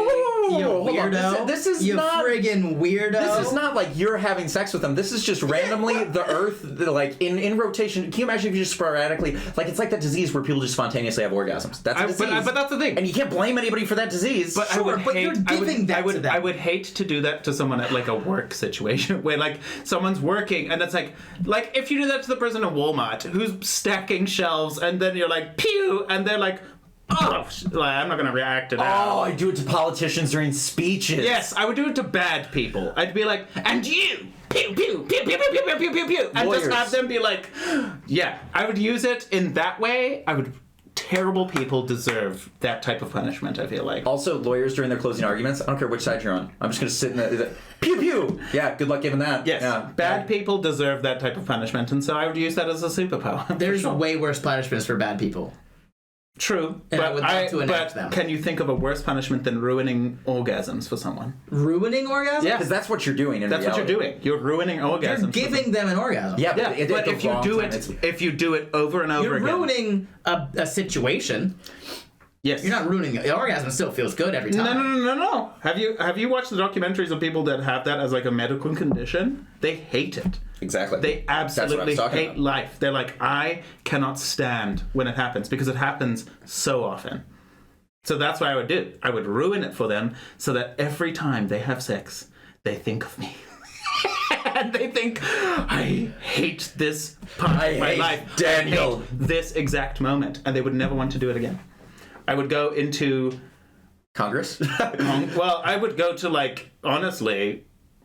You Hold on. weirdo. This is you not... friggin' weirdo. This is not like you're having sex with them. This is just randomly the Earth, like in rotation. Can you imagine if you just sporadically, like it's like that disease where people just spontaneously have orgasms? That's a disease. But that's the thing. And you can't blame anybody for that disease. But Sure, but you're giving that to them. I would hate to do that to someone at like a work situation where like someone's working and it's like if you do that to the person at Walmart who's stacking shelves and then you're like pew and they're like, oh, I'm not gonna react to that. Oh, I do it to politicians during speeches. Yes, I would do it to bad people. I'd be like, and you, pew, pew, pew, pew, pew, pew, pew, pew, pew, pew, and just have them be like, yeah. I would use it in that way. Terrible people deserve that type of punishment, I feel like. Also, lawyers during their closing arguments, I don't care which side you're on. I'm just gonna sit in the pew pew. Yeah, good luck giving that. Yes, yeah. bad people deserve that type of punishment, and so I would use that as a superpower. There's way worse punishments for bad people. True, And I but would love to enact them. Can you think of a worse punishment than ruining orgasms for someone? Ruining orgasms? Yeah. Because that's what you're doing in That's reality. what you're doing. You're ruining orgasms. You're giving them an orgasm. Yeah, Yeah, but if you do it over and over You're again, ruining a situation. yes, You're not ruining the orgasm. Still feels good every time. No. Have you watched the documentaries of people that have that as like a medical condition? They hate it. Exactly. They absolutely That's what I was talking hate about. life. They're like, I cannot stand when it happens because it happens so often. So that's what I would do. I would ruin it for them so that every time they have sex, they think of me. And they think, I hate this part of my hate life. Daniel. I hate this exact moment. And they would never want to do it again. I would go into... Congress? Well, I would go to, like, honestly,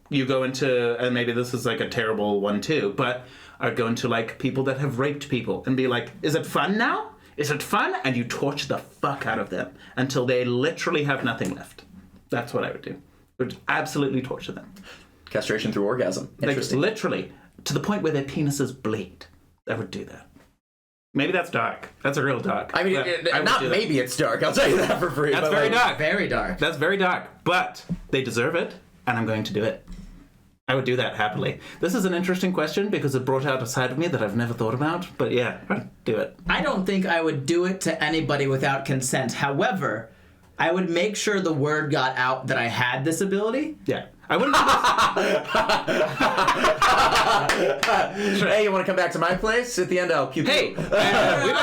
you go into, and maybe this is like a terrible one too, but I'd go into like people that have raped people and be like, is it fun now? Is it fun? And you torture the fuck out of them until they literally have nothing left. That's what I would do. I would absolutely torture them. Castration through orgasm. Like, Interesting. literally, to the point where their penises bleed. I would do that. Maybe that's dark. That's a real dark. I mean, would not do that. maybe it's dark. I'll tell you that for free. That's but very like, dark. Very dark. That's very dark. But they deserve it, and I'm going to do it. I would do that happily. This is an interesting question because it brought out a side of me that I've never thought about. But yeah, I'd do it. I don't think I would do it to anybody without consent. However, I would make sure the word got out that I had this ability. Yeah. I wouldn't do this. Hey, you want to come back to my place? At the end, I'll pew pew. Hey, we don't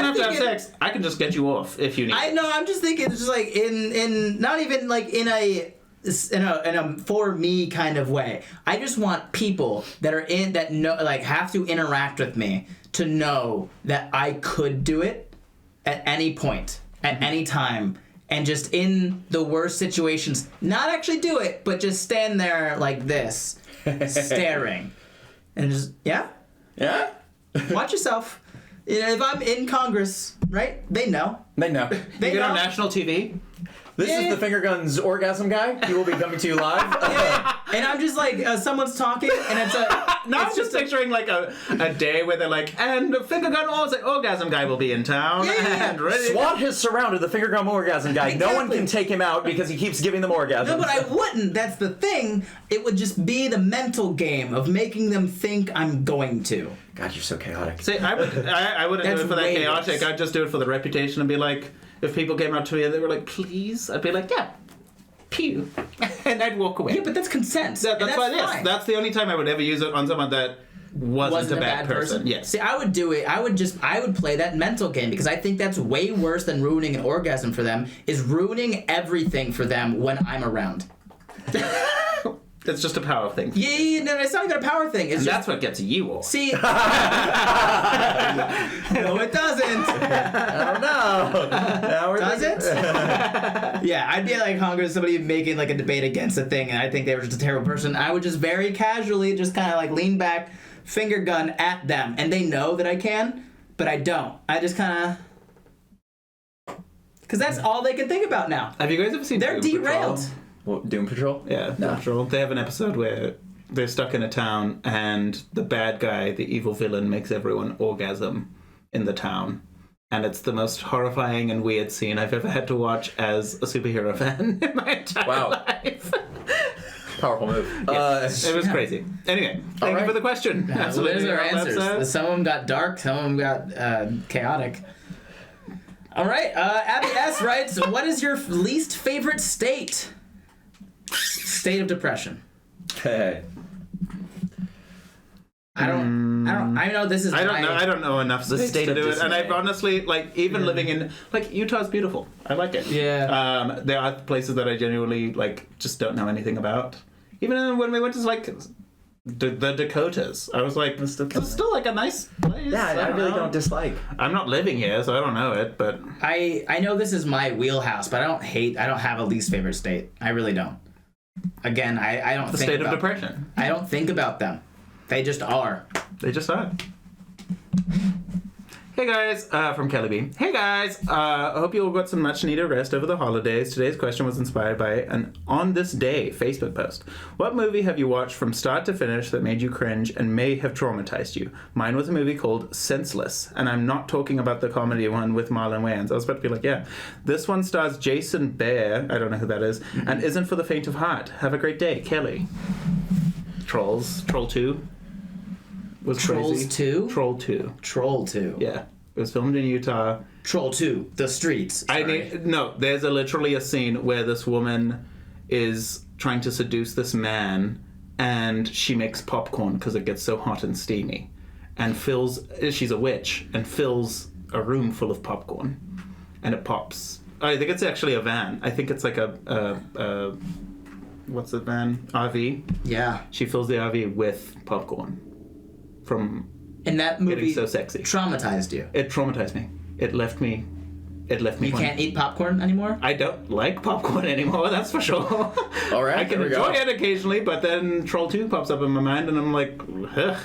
have to have sex. I can just get you off if you need. I know. I'm just thinking, it's just like in not even like in a for me kind of way. I just want people that are in that know like have to interact with me to know that I could do it at any point, at any time. And just in the worst situations, not actually do it, but just stand there like this, staring. And just, yeah? Yeah? Watch yourself. You know, if I'm in Congress, right? They know. They know. They You get know. on national TV. This Yeah. is the Finger Guns orgasm guy. He will be coming to you live. And I'm just like, someone's talking, and it's a... Now I'm it's just picturing like a day where they're like, and the finger gun orgasm guy will be in town. Yeah. And ready. SWAT has surrounded the Finger Gun orgasm guy. No one Exactly. can take him out because he keeps giving them orgasms. No, but I wouldn't. That's the thing. It would just be the mental game of making them think I'm going to. God, you're so chaotic. See, I wouldn't That's do it for that way chaotic. worse. I'd just do it for the reputation and be like, if people came up to me and they were like, please, I'd be like, yeah, pew. And I'd walk away. Yeah, but that's consent. That's and why fine. that's the only time I would ever use it on someone that wasn't a bad person. Yes. See, I would do it. I would play that mental game because I think that's way worse than ruining an orgasm for them. Is ruining everything for them when I'm around. It's just a power thing. Yeah, no, it's not even a power thing. It's And just, that's what gets you all. see. No, it doesn't. I don't know. Now we're Does it? Yeah, I'd be like hungry with somebody making like a debate against a thing, and I think they were just a terrible person. I would just very casually just kind of like lean back, finger gun at them, and they know that I can, but I don't. I just kind of, because that's all they can think about now. Have you guys ever seen They're Doom Patrol? derailed. What, Doom Patrol? Yeah, Doom Patrol. They have an episode where they're stuck in a town and the bad guy, the evil villain, makes everyone orgasm in the town. And it's the most horrifying and weird scene I've ever had to watch as a superhero fan in my entire life. Powerful move. It was crazy. Anyway, thank you for the question. So there's our All that's, answers. Some of them got dark, some of them got chaotic. All right, Abby S. writes, what is your least favorite state? State of depression. Hey. I know this is I don't know enough states state to of do it. And dismay. I've honestly, like, even living in, like, Utah's beautiful. I like it. Yeah. There are places that I genuinely, like, just don't know anything about. Even when we went to, like, the Dakotas, I was like, it's still, like, a nice place. Yeah, I really don't dislike. I'm not living here, so I don't know it, but... I know this is my wheelhouse, but I don't have a least favorite state. I really don't. Again, I don't The think state about, of depression. I don't think about them. They just are. They just are. Hey guys, from Kelly B. Hey guys, I hope you all got some much needed rest over the holidays. Today's question was inspired by an On This Day Facebook post. What movie have you watched from start to finish that made you cringe and may have traumatized you? Mine was a movie called Senseless, and I'm not talking about the comedy one with Marlon Wayans. I was about to be like, yeah. This one stars Jason Bear, I don't know who that is, and isn't for the faint of heart. Have a great day, Kelly. Troll 2. Was Trolls crazy. 2? Troll 2. Troll 2. Yeah. It was filmed in Utah. Troll 2. The Streets. Sorry. There's literally a scene where this woman is trying to seduce this man and she makes popcorn because it gets so hot and steamy and she's a witch and fills a room full of popcorn and it pops. I think it's actually a van. I think it's like a what's the van? RV. Yeah. She fills the RV with popcorn from And that movie getting so sexy. traumatized you. It traumatized me. It left me. You can't eat popcorn anymore? I don't like popcorn anymore, that's for sure. All right, I can enjoy it occasionally, but then Troll 2 pops up in my mind and I'm like, ugh.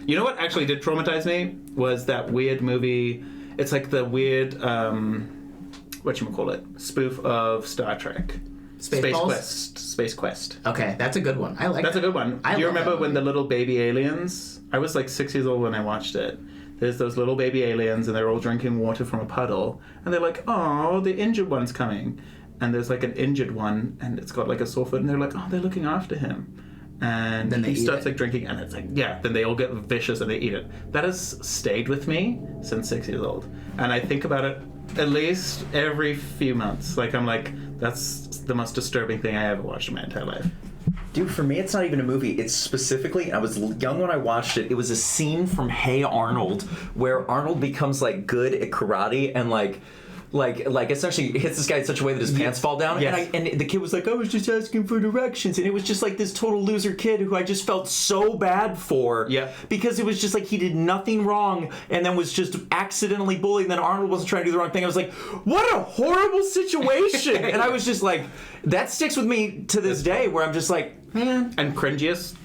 You know what actually did traumatize me? Was that weird movie. It's like the weird, whatchamacallit, spoof of Star Trek. Space Quest. Okay, that's a good one. I like That's a good one. Do you remember when the little baby aliens... I was like 6 years old when I watched it. There's those little baby aliens and they're all drinking water from a puddle. And they're like, oh, the injured one's coming. And there's like an injured one and it's got like a sore foot and they're like, oh, they're looking after him. And then he starts like drinking and it's like, yeah, then they all get vicious and they eat it. That has stayed with me since 6 years old. And I think about it at least every few months. Like I'm like, that's the most disturbing thing I ever watched in my entire life. Dude, for me, it's not even a movie. It's specifically, I was young when I watched it. It was a scene from Hey Arnold where Arnold becomes like good at karate and like essentially hits this guy in such a way that his pants fall down. Yes. And the kid was like, I was just asking for directions. And it was just like this total loser kid who I just felt so bad for. Yep. Because it was just like he did nothing wrong and then was just accidentally bullied. And then Arnold wasn't trying to do the wrong thing. I was like, what a horrible situation. And I was just like, that sticks with me to this day where I'm just like, man. And cringiest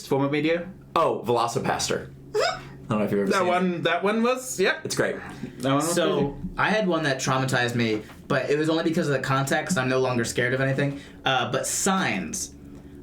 form of media? Oh, Velocipaster. I don't know if you've ever seen it. That one was, yep. It's great. That one was So, crazy. I had one that traumatized me, but it was only because of the context. I'm no longer scared of anything. But Signs.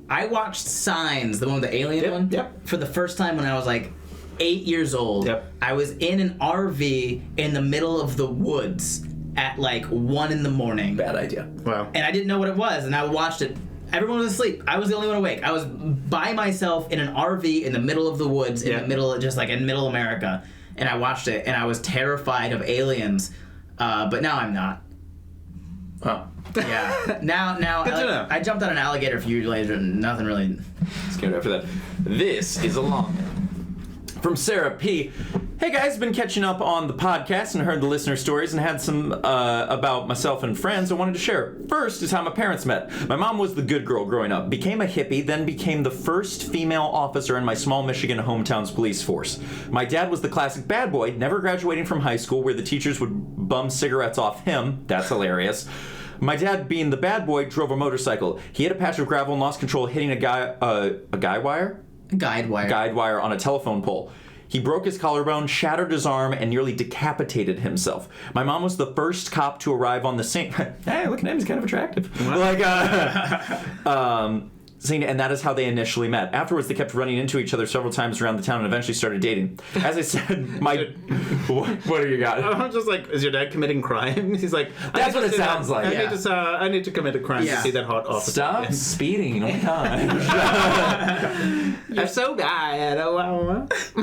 I watched Signs, the one with the alien one, for the first time when I was like 8 years old. Yep. I was in an RV in the middle of the woods at like 1 a.m. Bad idea. Wow. And I didn't know what it was, and I watched it. Everyone was asleep. I was the only one awake. I was by myself in an RV in the middle of the woods, in the middle, just like in middle America, and I watched it, and I was terrified of aliens. But now I'm not. Oh. Yeah. Now Good to know. I jumped on an alligator a few years later, and nothing really. Scared after that. This is a long one. From Sarah P. Hey guys, been catching up on the podcast and heard the listener stories and had some about myself and friends I wanted to share. First is how my parents met. My mom was the good girl growing up, became a hippie, then became the first female officer in my small Michigan hometown's police force. My dad was the classic bad boy, never graduating from high school where the teachers would bum cigarettes off him. That's hilarious. My dad, being the bad boy, drove a motorcycle. He hit a patch of gravel and lost control, hitting a guide wire on a telephone pole. He broke his collarbone, shattered his arm, and nearly decapitated himself. My mom was the first cop to arrive on the scene. Hey, look at him, he's kind of attractive. And that is how they initially met. Afterwards, they kept running into each other several times around the town and eventually started dating. As I said, what do you got? I'm just like, is your dad committing crime? He's like, that's what it sounds like. I need to commit a crime to see that hot officer. Stop speeding. Oh my God. You're so bad.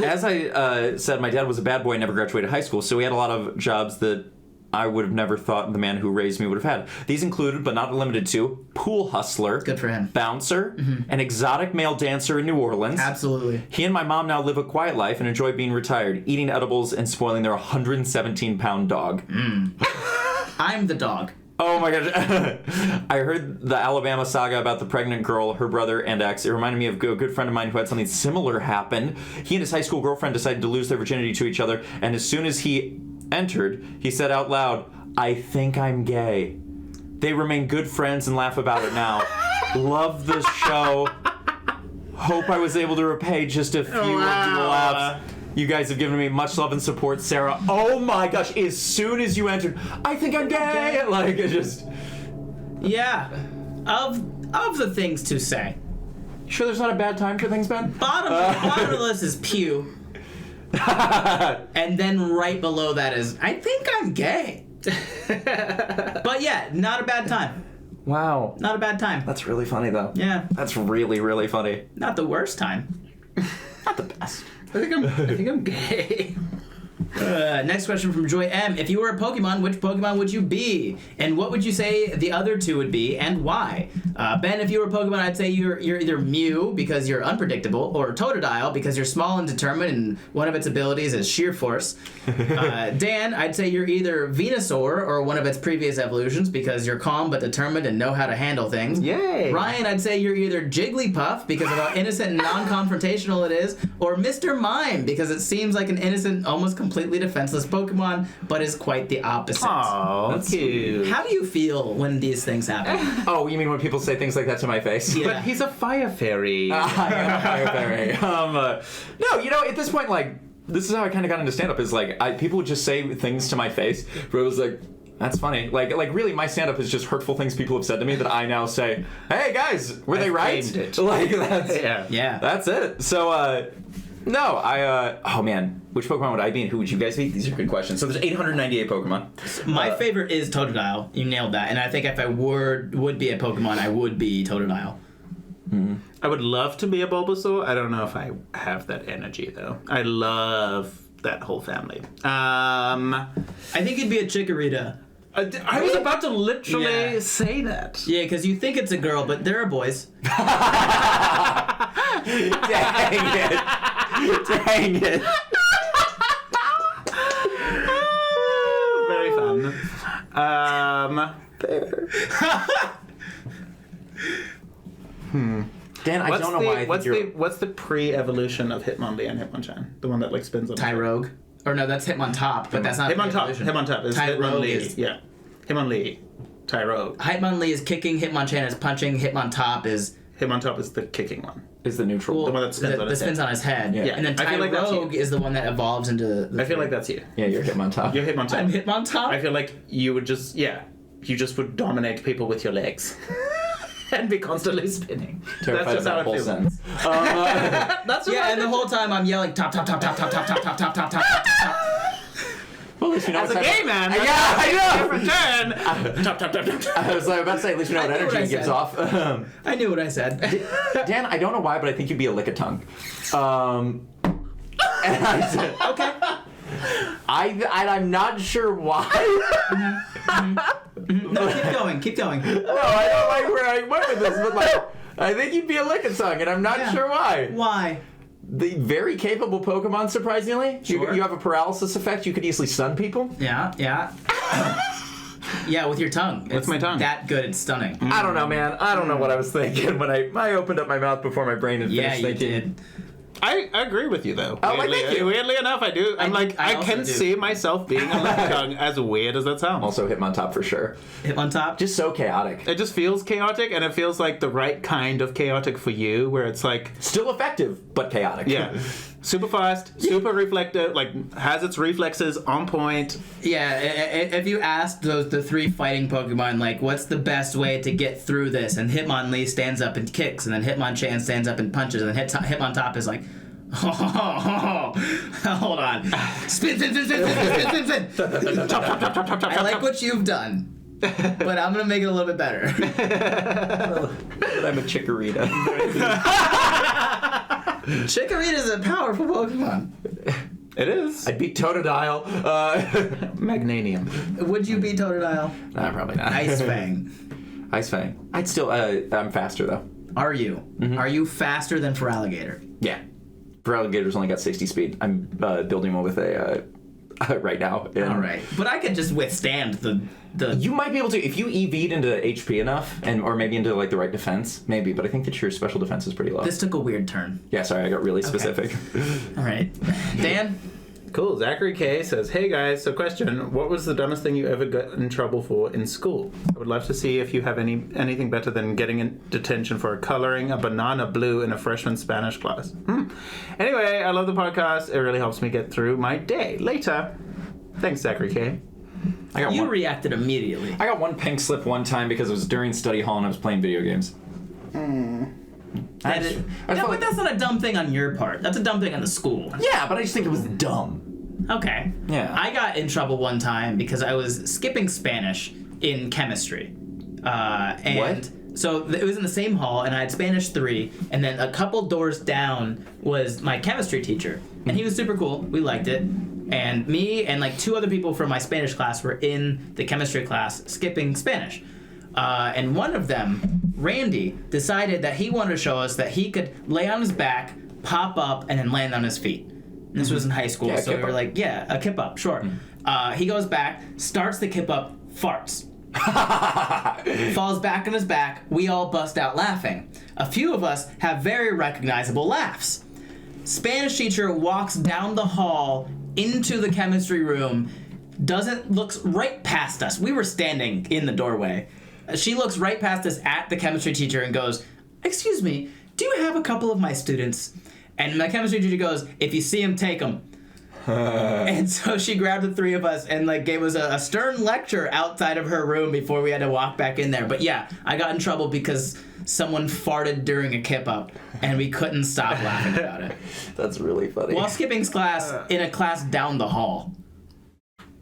As I said, my dad was a bad boy and never graduated high school, so he had a lot of jobs that I would have never thought the man who raised me would have had. These included, but not limited to, pool hustler. Good for him. Bouncer, an exotic male dancer in New Orleans. Absolutely. He and my mom now live a quiet life and enjoy being retired, eating edibles and spoiling their 117-pound dog. I'm the dog. Oh my gosh. I heard the Alabama saga about the pregnant girl, her brother, and ex. It reminded me of a good friend of mine who had something similar happen. He and his high school girlfriend decided to lose their virginity to each other, and as soon as he entered, he said out loud, "I think I'm gay." They remain good friends and laugh about it now. Love this show. Hope I was able to repay just a few of the laughs you guys have given me. Much love and support, Sarah. Oh my gosh, as soon as you entered, "I think I'm gay." Like, it just... Yeah. Of the things to say. Sure there's not a bad time for things, Ben? Bottom of the list is pew. And then right below that is, "I think I'm gay." But yeah, not a bad time. Wow. Not a bad time. That's really funny, though. Yeah. That's really, really funny. Not the worst time. Not the best. I think I'm gay. Next question from Joy M. If you were a Pokemon, which Pokemon would you be? And what would you say the other two would be, and why? Ben, if you were a Pokemon, I'd say you're either Mew, because you're unpredictable, or Totodile, because you're small and determined, and one of its abilities is sheer force. Dan, I'd say you're either Venusaur, or one of its previous evolutions, because you're calm but determined and know how to handle things. Yay! Ryan, I'd say you're either Jigglypuff, because of how innocent and non-confrontational it is, or Mr. Mime, because it seems like an innocent, almost completely defenseless Pokemon, but is quite the opposite. Aww, that's cute. How do you feel when these things happen? Oh, you mean when people say things like that to my face? Yeah. But he's a fire fairy. I am a fire fairy. No, you know, at this point, like, this is how I kind of got into stand-up, is like, people would just say things to my face, where it was like, that's funny. Like really, my stand-up is just hurtful things people have said to me that I now say, "Hey guys, were they right?" It. Like, that's Yeah. That's it. So, no, oh man, which Pokemon would I be and who would you guys be? These are good questions. So there's 898 Pokemon. My favorite is Totodile. You nailed that. And I think if I would be a Pokemon, I would be Totodile. Mm-hmm. I would love to be a Bulbasaur. I don't know if I have that energy, though. I love that whole family. I think you'd be a Chikorita. I was about to literally say that. Yeah, because you think it's a girl, but there are boys. Dang it. Dang it. Very fun. Dan, I don't know why I think you're... What's the pre-evolution of Hitmonlee and Hitmonchan? The one that like spins on Tyrogue. Or no, that's Hitmontop, but that's not Hitmontop. Hitmontop is Tyrogue Hitmonlee. Yeah. Hitmonlee. Tyrogue. Hitmonlee is kicking, Hitmonchan is punching, Hitmontop is the kicking one. Is the neutral. The one that spins on his spins head. on his head. Yeah. And then I feel like that's Tyrogue is the one that evolves into the I feel like that's you. Yeah, you're Hitmontop. You're Hitmontop. I'm Hitmontop? I feel like you would just, you just would dominate people with your legs. And be constantly spinning. Terrified That's just about how it whole feels. sentence. That's what Yeah, and the whole time I'm yelling top, top, top, top, top, top, top, top, top, top, top, top. Well, at least you know As a what gay man, Yeah, I know. different turn. Top, top, top, top, top. I was like, about to say, at least you know what I knew what energy I it gives said. off. I knew what I said. Dan, I don't know why, but I think you'd be a lick-a-tongue. And I said, Okay. I'm not sure why. No, keep going. No, I don't like where I went with this, but like, I think you'd be a lick-a-tongue, and I'm not sure why. Why? the very capable Pokemon, surprisingly. Sure. You have a paralysis effect. You could easily stun people. Yeah. Yeah, with your tongue. With my tongue. That good, it's stunning. I don't know, man. I don't know what I was thinking when I opened up my mouth before my brain had Yeah, finished you thinking. did. I agree with you though. Oh, like, thank you. Weirdly enough, I do. I also can do. see myself being a left tongue, as weird as that sounds. Also Hitmontop for sure. Hitmontop? Just so chaotic. It just feels chaotic, and it feels like the right kind of chaotic for you, where it's like, Still effective, but chaotic. yeah, super fast, super reflective, like has its reflexes on point. Yeah, if you asked the 3 fighting Pokemon, like, what's the best way to get through this? And Hitmonlee stands up and kicks, and then Hitmonchan stands up and punches, and then Hitmontop is like, hold on. Spin. I like what you've done, but I'm going to make it a little bit better. I'm a Chikorita. Chikorita's a powerful Pokemon. It is. I'd beat Totodile. Magnanium. Would you beat Totodile? Nah, probably not. Ice Fang. Ice Fang. I'd still, I'm faster though. Are you? Mm-hmm. Are you faster than Feraligatr? Yeah. Feraligator's only got 60 speed. I'm building one with a, right now. And All right. But I could just withstand the... You might be able to, if you EV'd into HP enough, or maybe into like the right defense, maybe, but I think that your special defense is pretty low. This took a weird turn. Yeah, sorry, I got really specific. All right. Dan? Cool. Zachary K says, "Hey guys, so question: what was the dumbest thing you ever got in trouble for in school? I would love to see if you have anything better than getting in detention for coloring a banana blue in a freshman Spanish class. Anyway, I love the podcast. It really helps me get through my day. Later. Thanks, Zachary K. You reacted immediately. I got one pink slip one time because it was during study hall and I was playing video games. But that's not a dumb thing on your part. That's a dumb thing on the school. Yeah, but I just think it was dumb. Okay. Yeah. I got in trouble one time because I was skipping Spanish in chemistry. What? So it was in the same hall, and I had Spanish 3, and then a couple doors down was my chemistry teacher. And he was super cool. We liked it. And me and like 2 other people from my Spanish class were in the chemistry class skipping Spanish. And one of them, Randy, decided that he wanted to show us that he could lay on his back, pop up, and then land on his feet. And this was in high school, Yeah, so we were like, yeah, a kip up, sure. He goes back, starts the kip up, farts. Falls back on his back, we all bust out laughing. A few of us have very recognizable laughs. Spanish teacher walks down the hall into the chemistry room, looks right past us. We were standing in the doorway. She looks right past us at the chemistry teacher and goes, "Excuse me, do you have a couple of my students?" And my chemistry teacher goes, "If you see them, take them." And so she grabbed the 3 of us and like gave us a stern lecture outside of her room before we had to walk back in there. But yeah, I got in trouble because someone farted during a kip up and we couldn't stop laughing about it. That's really funny. While skipping class in a class down the hall.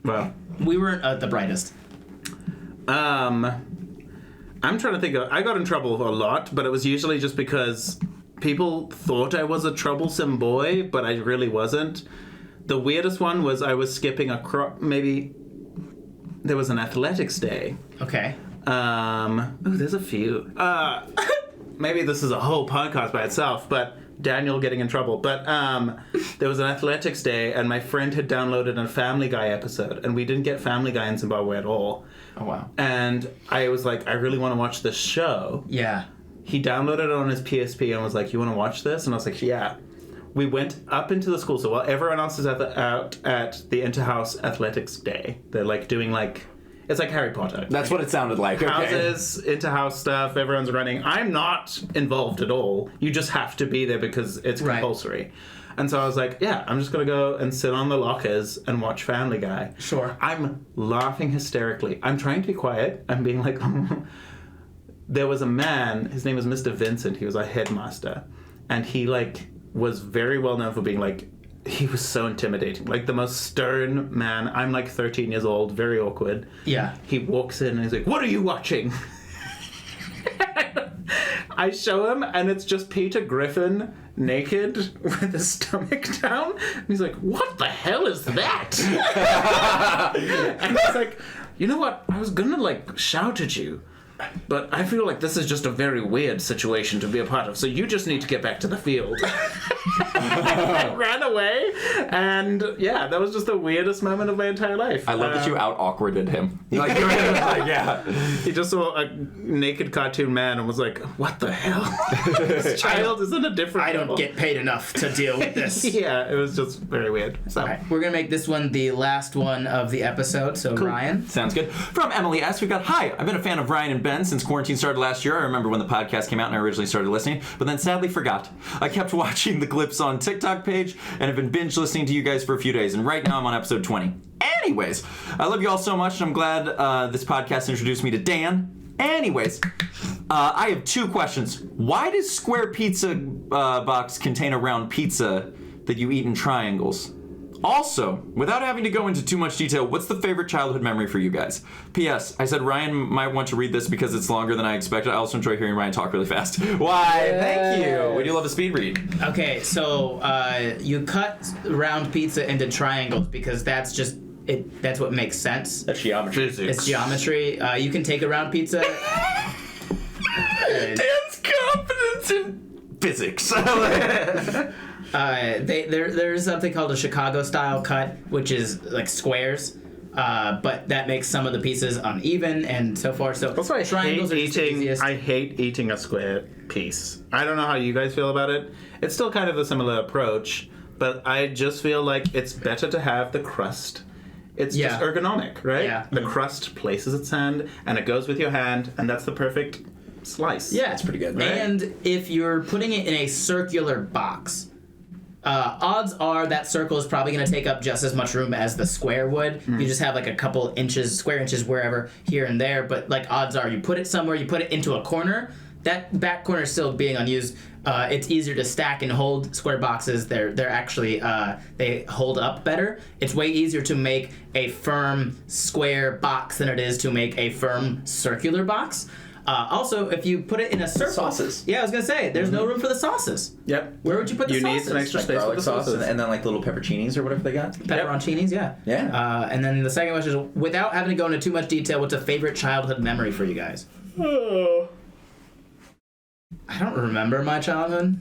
Well, We weren't the brightest. I'm trying to think of... I got in trouble a lot, but it was usually just because people thought I was a troublesome boy, but I really wasn't. The weirdest one was I was skipping maybe there was an athletics day. Okay. There's a few. Maybe this is a whole podcast by itself, but Daniel getting in trouble. But there was an athletics day, and my friend had downloaded a Family Guy episode, and we didn't get Family Guy in Zimbabwe at all. Oh, wow. And I was like, I really want to watch this show. Yeah. He downloaded it on his PSP and was like, "You want to watch this?" And I was like, "Yeah." We went up into the school. So while everyone else is out at the Interhouse Athletics Day, they're like doing like... It's like Harry Potter. That's what it sounded like. Okay. Houses, inter-house stuff, everyone's running. I'm not involved at all. You just have to be there because it's compulsory. And so I was like, yeah, I'm just going to go and sit on the lockers and watch Family Guy. Sure. I'm laughing hysterically. I'm trying to be quiet. I'm being like... There was a man, his name was Mr. Vincent. He was our headmaster. And he like was very well known for being like... He was so intimidating. Like the most stern man. I'm like 13 years old, very awkward. Yeah. He walks in and he's like, "What are you watching?" I show him and it's just Peter Griffin naked with his stomach down. And he's like, "What the hell is that?" And he's like, "You know what? I was gonna like shout at you, but I feel like this is just a very weird situation to be a part of, so you just need to get back to the field. And ran away, and yeah, that was just the weirdest moment of my entire life. I love that you out-awkwarded him. Like, you're like, yeah. He just saw a naked cartoon man and was like, what the hell? This child is in a different I don't level. get paid enough to deal with this. Yeah, it was just very weird. So. All right, we're going to make this one the last one of the episode, so Ryan. Sounds good. From Emily S., we've got, hi, I've been a fan of Ryan and Ben since quarantine started last year. I remember when the podcast came out and I originally started listening, but then sadly forgot. I kept watching the clips on TikTok page and have been binge listening to you guys for a few days, and right now I'm on episode 20. Anyways, I love you all so much, and I'm glad this podcast introduced me to Dan. Anyways, I have 2 questions. Why does square pizza box contain a round pizza that you eat in triangles? Also, without having to go into too much detail, what's the favorite childhood memory for you guys? P.S. I said Ryan might want to read this because it's longer than I expected. I also enjoy hearing Ryan talk really fast. Why? Thank you. We do love a speed read. Okay, so you cut round pizza into triangles because that's just it. That's what makes sense. That's geometry. It's geometry. You can take a round pizza. Dan's confidence in physics. There's something called a Chicago style cut, which is like squares, but that makes some of the pieces uneven and so forth. So Also, triangles are just the easiest. I hate eating a square piece. I don't know how you guys feel about it. It's still kind of a similar approach, but I just feel like it's better to have the crust. It's just ergonomic, right? Yeah. The crust places its hand, and it goes with your hand, and that's the perfect slice. Yeah, It's pretty good, right? And if you're putting it in a circular box, odds are that circle is probably going to take up just as much room as the square would. You just have like a couple inches, square inches wherever, here and there. But like odds are you put it somewhere, you put it into a corner, that back corner is still being unused. It's easier to stack and hold square boxes. They're actually, they hold up better. It's way easier to make a firm square box than it is to make a firm circular box. Also, if you put it in a circle... Sauces. Yeah, I was going to say, there's no room for the sauces. Yep. Where would you put the sauces? You need some extra space garlic with the sauce sauces. and then like little pepperoncinis or whatever they got. Pepperoncinis, yeah. Yeah. And then the second question is, without having to go into too much detail, what's a favorite childhood memory for you guys? I don't remember my childhood.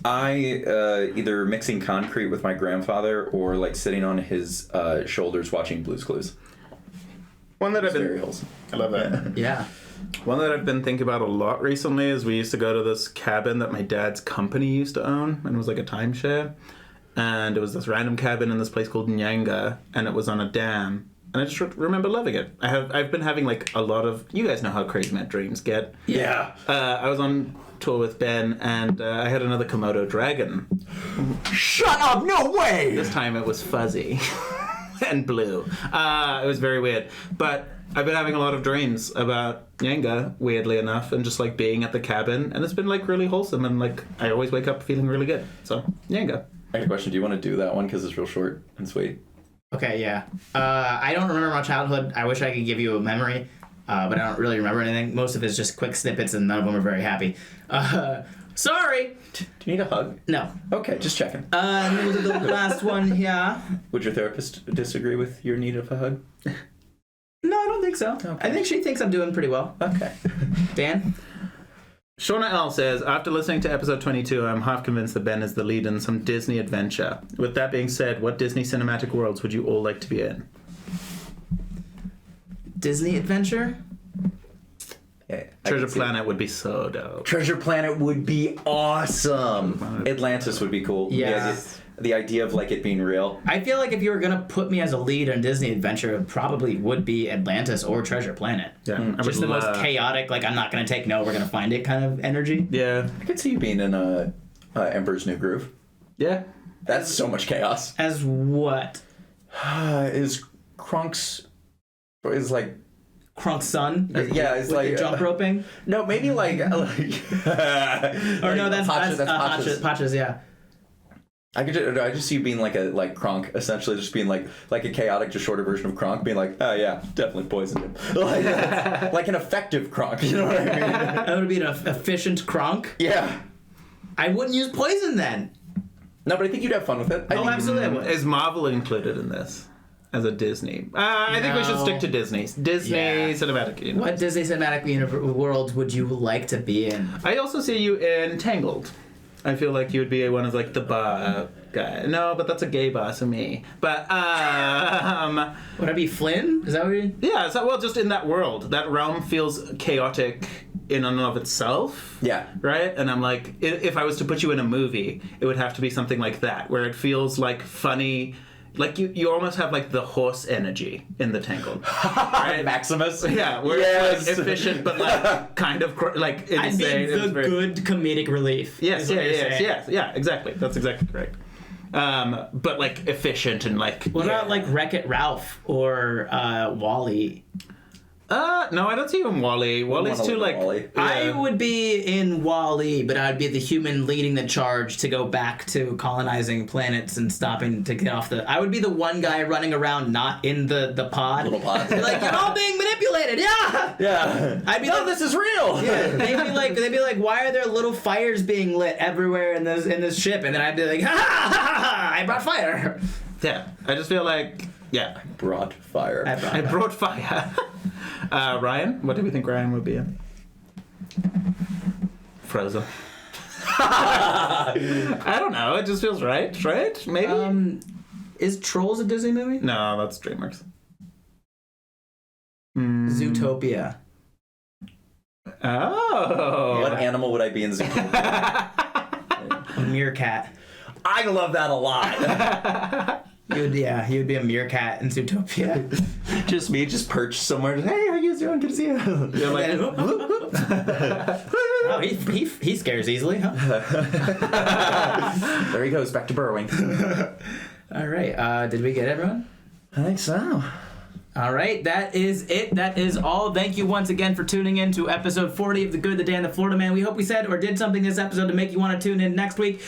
I either mixing concrete with my grandfather or like sitting on his shoulders watching Blue's Clues. One that I've been... Cereals. I love that. Yeah. One that I've been thinking about a lot recently is we used to go to this cabin that my dad's company used to own, and it was like a timeshare. And it was this random cabin in this place called Nyanga, and it was on a dam. And I just remember loving it. I've been having like a lot of... You guys know how crazy my dreams get. Yeah. I was on tour with Ben, and I had another Komodo dragon. Shut up! No way! This time it was fuzzy and blue. It was very weird. But I've been having a lot of dreams about Nyanga, weirdly enough, and just like being at the cabin. And it's been like really wholesome, and like I always wake up feeling really good. So, Nyanga. I got a question. Do you want to do that one? Because it's real short and sweet. Okay, yeah. I don't remember my childhood. I wish I could give you a memory, but I don't really remember anything. Most of it's just quick snippets, and none of them are very happy. Sorry. Do you need a hug? No. Okay, just checking. And we'll do the last one here. Would your therapist disagree with your need of a hug? No, I don't think so. Okay. I think she thinks I'm doing pretty well. Okay. Dan? Shauna L says, after listening to episode 22, I'm half convinced that Ben is the lead in some Disney adventure. With that being said, what Disney cinematic worlds would you all like to be in? Disney adventure? Yeah, Treasure Planet would be so dope. Treasure Planet would be awesome. Atlantis would be cool. Yeah. The idea of like it being real. I feel like if you were gonna put me as a lead in Disney adventure, it probably would be Atlantis or Treasure Planet. Yeah, I would Just the most love- chaotic, like I'm not gonna take no, we're gonna find it kind of energy. Yeah. I could see you being in Emperor's New Groove. Yeah. That's so much chaos. As what? Is Krunk's is like Krunk's son? yeah, it's With like the jump roping? No, maybe like Or no, that's Pacha's, yeah. I just see you being like Kronk, essentially just being like a chaotic, just shorter version of Kronk, being like, oh yeah, definitely poisoned him, like an effective Kronk, you know what I mean? That would be an efficient Kronk. Yeah. I wouldn't use poison then. No, but I think you'd have fun with it. Oh, absolutely I would. Is Marvel included in this? as a Disney. I think we should stick to Disney. Disney Cinematic Universe. What Disney Cinematic World would you like to be in? I also see you in Tangled. I feel like you would be one of like the bar guy. No, but that's a gay bar to me. But Would I be Flynn? Is that what you? yeah. So well, just in that world, that realm feels chaotic in and of itself. Yeah. Right. And I'm like, if I was to put you in a movie, it would have to be something like that, where it feels like funny. Like you almost have like the horse energy in the Tangled, right? Maximus. Yeah, where it's like efficient but like kind of like I'd be insane. the good comedic relief. Yes, is what you're saying. yeah, exactly. That's exactly correct. But like efficient and like. What about like Wreck-It Ralph or Wall-E? No, I don't see him Wall-E. Wally's too like. Wall-E. I would be in Wall-E, but I'd be the human leading the charge to go back to colonizing planets and stopping to get off the. I would be the one guy running around not in the pod. Little pod. Be like, you're all being manipulated. Yeah. Yeah. I'd be No, like, this is real. yeah. They'd be like, why are there little fires being lit everywhere in this ship? And then I'd be like, ha ha ha ha! I brought fire. Yeah, I just feel like Brought fire. I brought fire. Ryan, what do we think Ryan would be in? Frozen. I don't know. It just feels right. Maybe. Is Trolls a Disney movie? No, that's DreamWorks. Zootopia. Oh. What animal would I be in Zootopia? A meerkat. I love that a lot. You'd be a meerkat in Zootopia. Just me, just perched somewhere. Just, hey, how you guys doing? Good to see you. You're like, Oh, he scares easily, huh? There he goes, back to burrowing. All right. Did we get everyone? I think so. All right, that is it. That is all. Thank you once again for tuning in to episode 40 of The Good, the Day, and the Florida Man. We hope we said or did something this episode to make you want to tune in next week.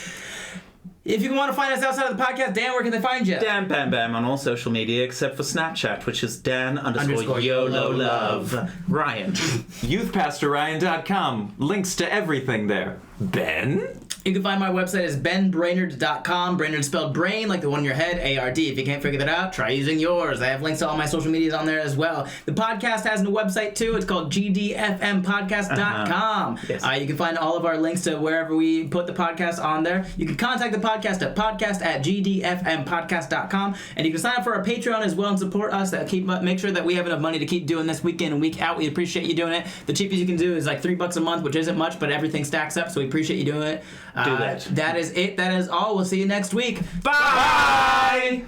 If you want to find us outside of the podcast, Dan, where can they find you? Dan Bam Bam on all social media except for Snapchat, which is Dan_YOLO_love. Ryan. Youthpastorryan.com. Links to everything there. Ben? You can find my website is benbrainard.com. Brainard spelled brain, like the one in your head, A-R-D. If you can't figure that out, try using yours. I have links to all my social medias on there as well. The podcast has a website, too. It's called GDFMpodcast.com. Yes. You can find all of our links to wherever we put the podcast on there. You can contact the podcast at podcast@GDFMpodcast.com. And you can sign up for our Patreon as well and support us. Make sure that we have enough money to keep doing this week in and week out. We appreciate you doing it. The cheapest you can do is like $3 a month, which isn't much, but everything stacks up, so we appreciate you doing it. Do that. That is it. That is all. We'll see you next week. Bye!